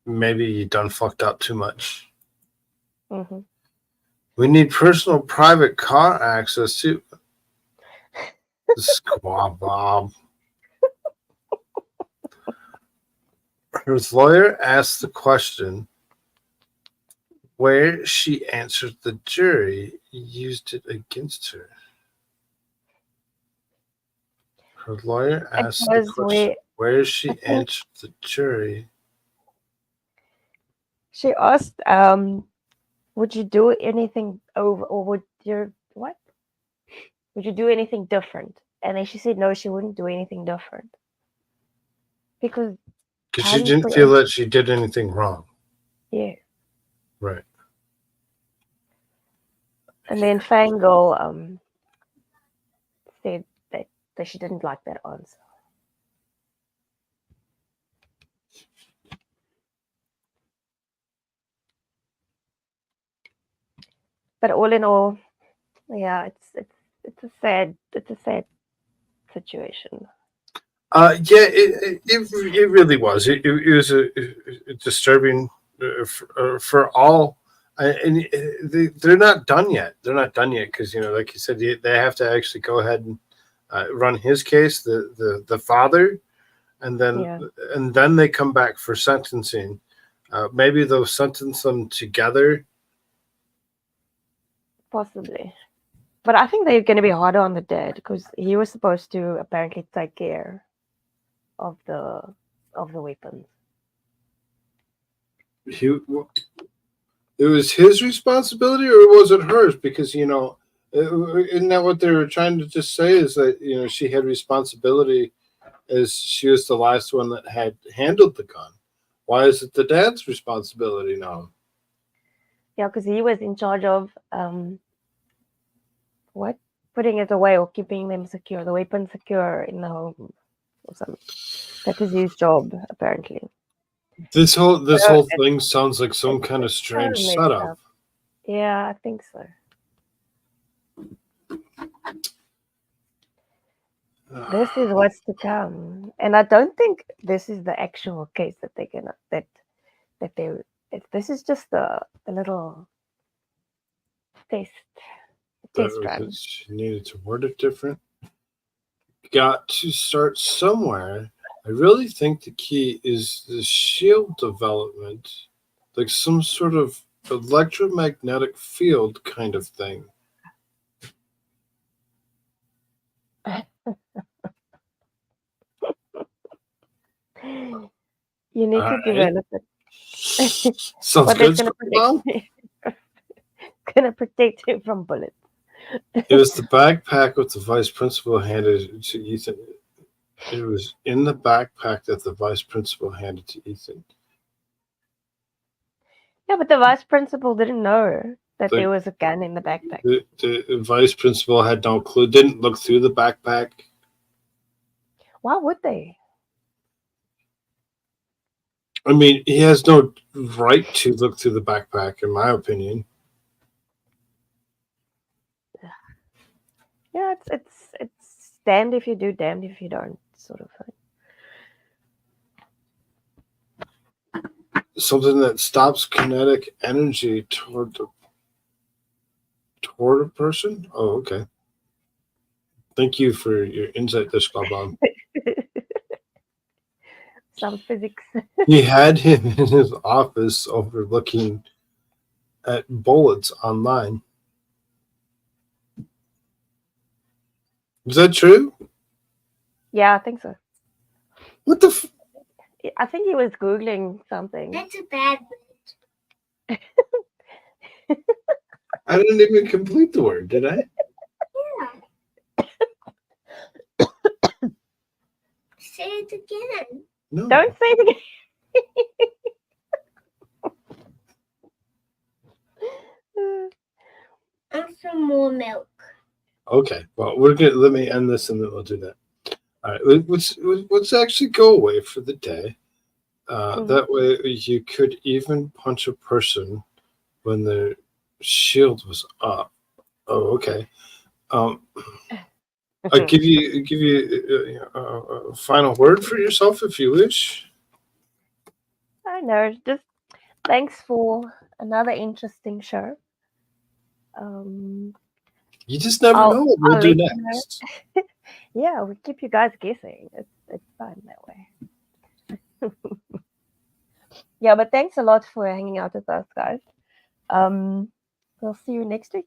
maybe you done fucked up too much. Mm-hmm. We need personal private car access to Squab Bob. Her lawyer asked the question where she answered the jury used it against her. Her lawyer asked the question where she answered the jury. She asked, would you do anything over, or would you do anything different? And then she said no, she wouldn't do anything different. Because she didn't feel that she did anything wrong. Yeah. Right. And then Fangle said that she didn't like that answer. But all in all, yeah, it's a sad situation. Yeah, it really was. It was a disturbing for all. And they're not done yet. They're not done yet because like you said, they have to actually go ahead and run his case, the father, and then they come back for sentencing. Maybe they'll sentence them together. Possibly. But I think they're going to be harder on the dad because he was supposed to apparently take care of the weapons. It was his responsibility, or was it hers? Because isn't that what they were trying to just say? Is that she had responsibility, as she was the last one that had handled the gun. Why is it the dad's responsibility now? Yeah, because he was in charge of putting it away or keeping them secure, the weapon secure in the home or something. That is his job, apparently. This whole thing sounds like some kind of strange setup. Yeah, I think so. This is what's to come, and I don't think this is the actual case that they're gonna this is just the little test run. She needed to word it different. Got to start somewhere. I really think the key is the shield development, like some sort of electromagnetic field kind of thing. You need to develop it. Sounds good. It's gonna protect him from bullets. It was the backpack with the vice principal handed to Ethan. It was in the backpack that the vice principal handed to Ethan. Yeah, but the vice principal didn't know that there was a gun in the backpack. The vice principal had no clue, didn't look through the backpack. Why would they? I mean, he has no right to look through the backpack, in my opinion. Yeah, it's damned if you do, damned if you don't, sort of thing. Something that stops kinetic energy toward a person? Oh, okay. Thank you for your insight there, Bob. Some physics. He had him in his office overlooking at bullets online. Is that true? Yeah, I think so. What the? I think he was Googling something. That's a bad word. I didn't even complete the word, did I? Yeah. Say it again. No. Don't say it again. I'm some more milk. Okay, well, let me end this and then we'll do that. All right, let's actually go away for the day. That way you could even punch a person when their shield was up. Oh, okay. I'll give you a final word for yourself if you wish. no, just thanks for another interesting show. You just never know what we'll do let you know. next. Yeah, we keep you guys guessing. It's fun that way. Yeah, but thanks a lot for hanging out with us, guys. We'll see you next week.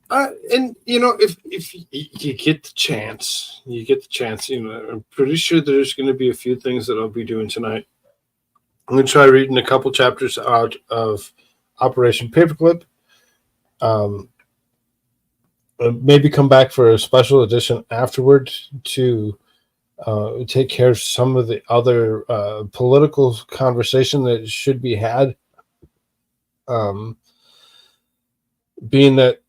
And if you get the chance, I'm pretty sure there's going to be a few things that I'll be doing tonight. I'm going to try reading a couple chapters out of Operation Paperclip. Maybe come back for a special edition afterward to take care of some of the other political conversation that should be had. Being that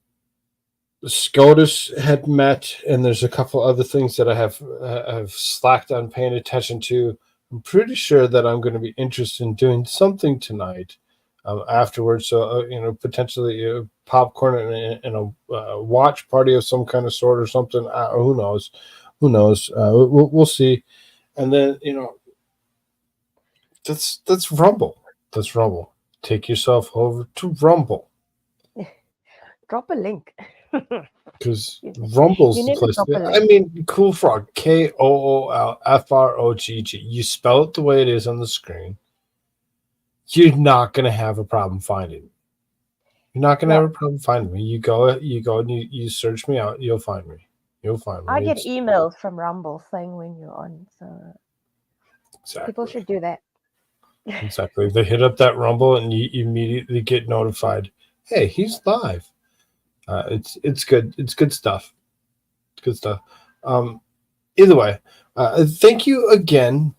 SCOTUS had met, and there's a couple other things that I have slacked on paying attention to. I'm pretty sure that I'm going to be interested in doing something tonight afterwards. So, potentially popcorn and a watch party of some kind of sort or something. Who knows? Who knows? We'll see. And then, that's Rumble. That's Rumble. Take yourself over to Rumble. Drop a link. Because Rumble's You the need to place. drop a I link. mean, Koolfrogg, Koolfrogg. You spell it the way it is on the screen. You're not going to have a problem finding me. You're not going to have a problem finding me. You go and you search me out. You'll find me. You'll find me. I get emails from Rumble saying when you're on, so Exactly. people should do that. Exactly. They hit up that Rumble and you immediately get notified. Hey, he's live. It's good. It's good stuff. It's good stuff. Either way, thank you again.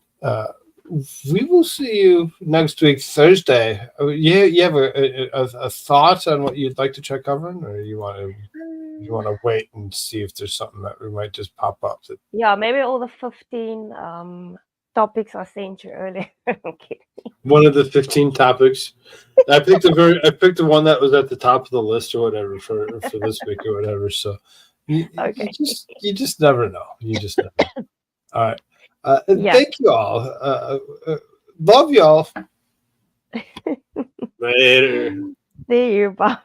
We will see you next week, Thursday. You have a thought on what you'd like to try covering, or you want to wait and see if there's something that we might just pop up? Yeah, maybe all the 15 topics I sent you earlier. I'm kidding. One of the 15 topics. I picked the one that was at the top of the list or whatever for this week or whatever. So you just never know. You just never know. All right. Thank you all. Love y'all. Later. See you. Bye.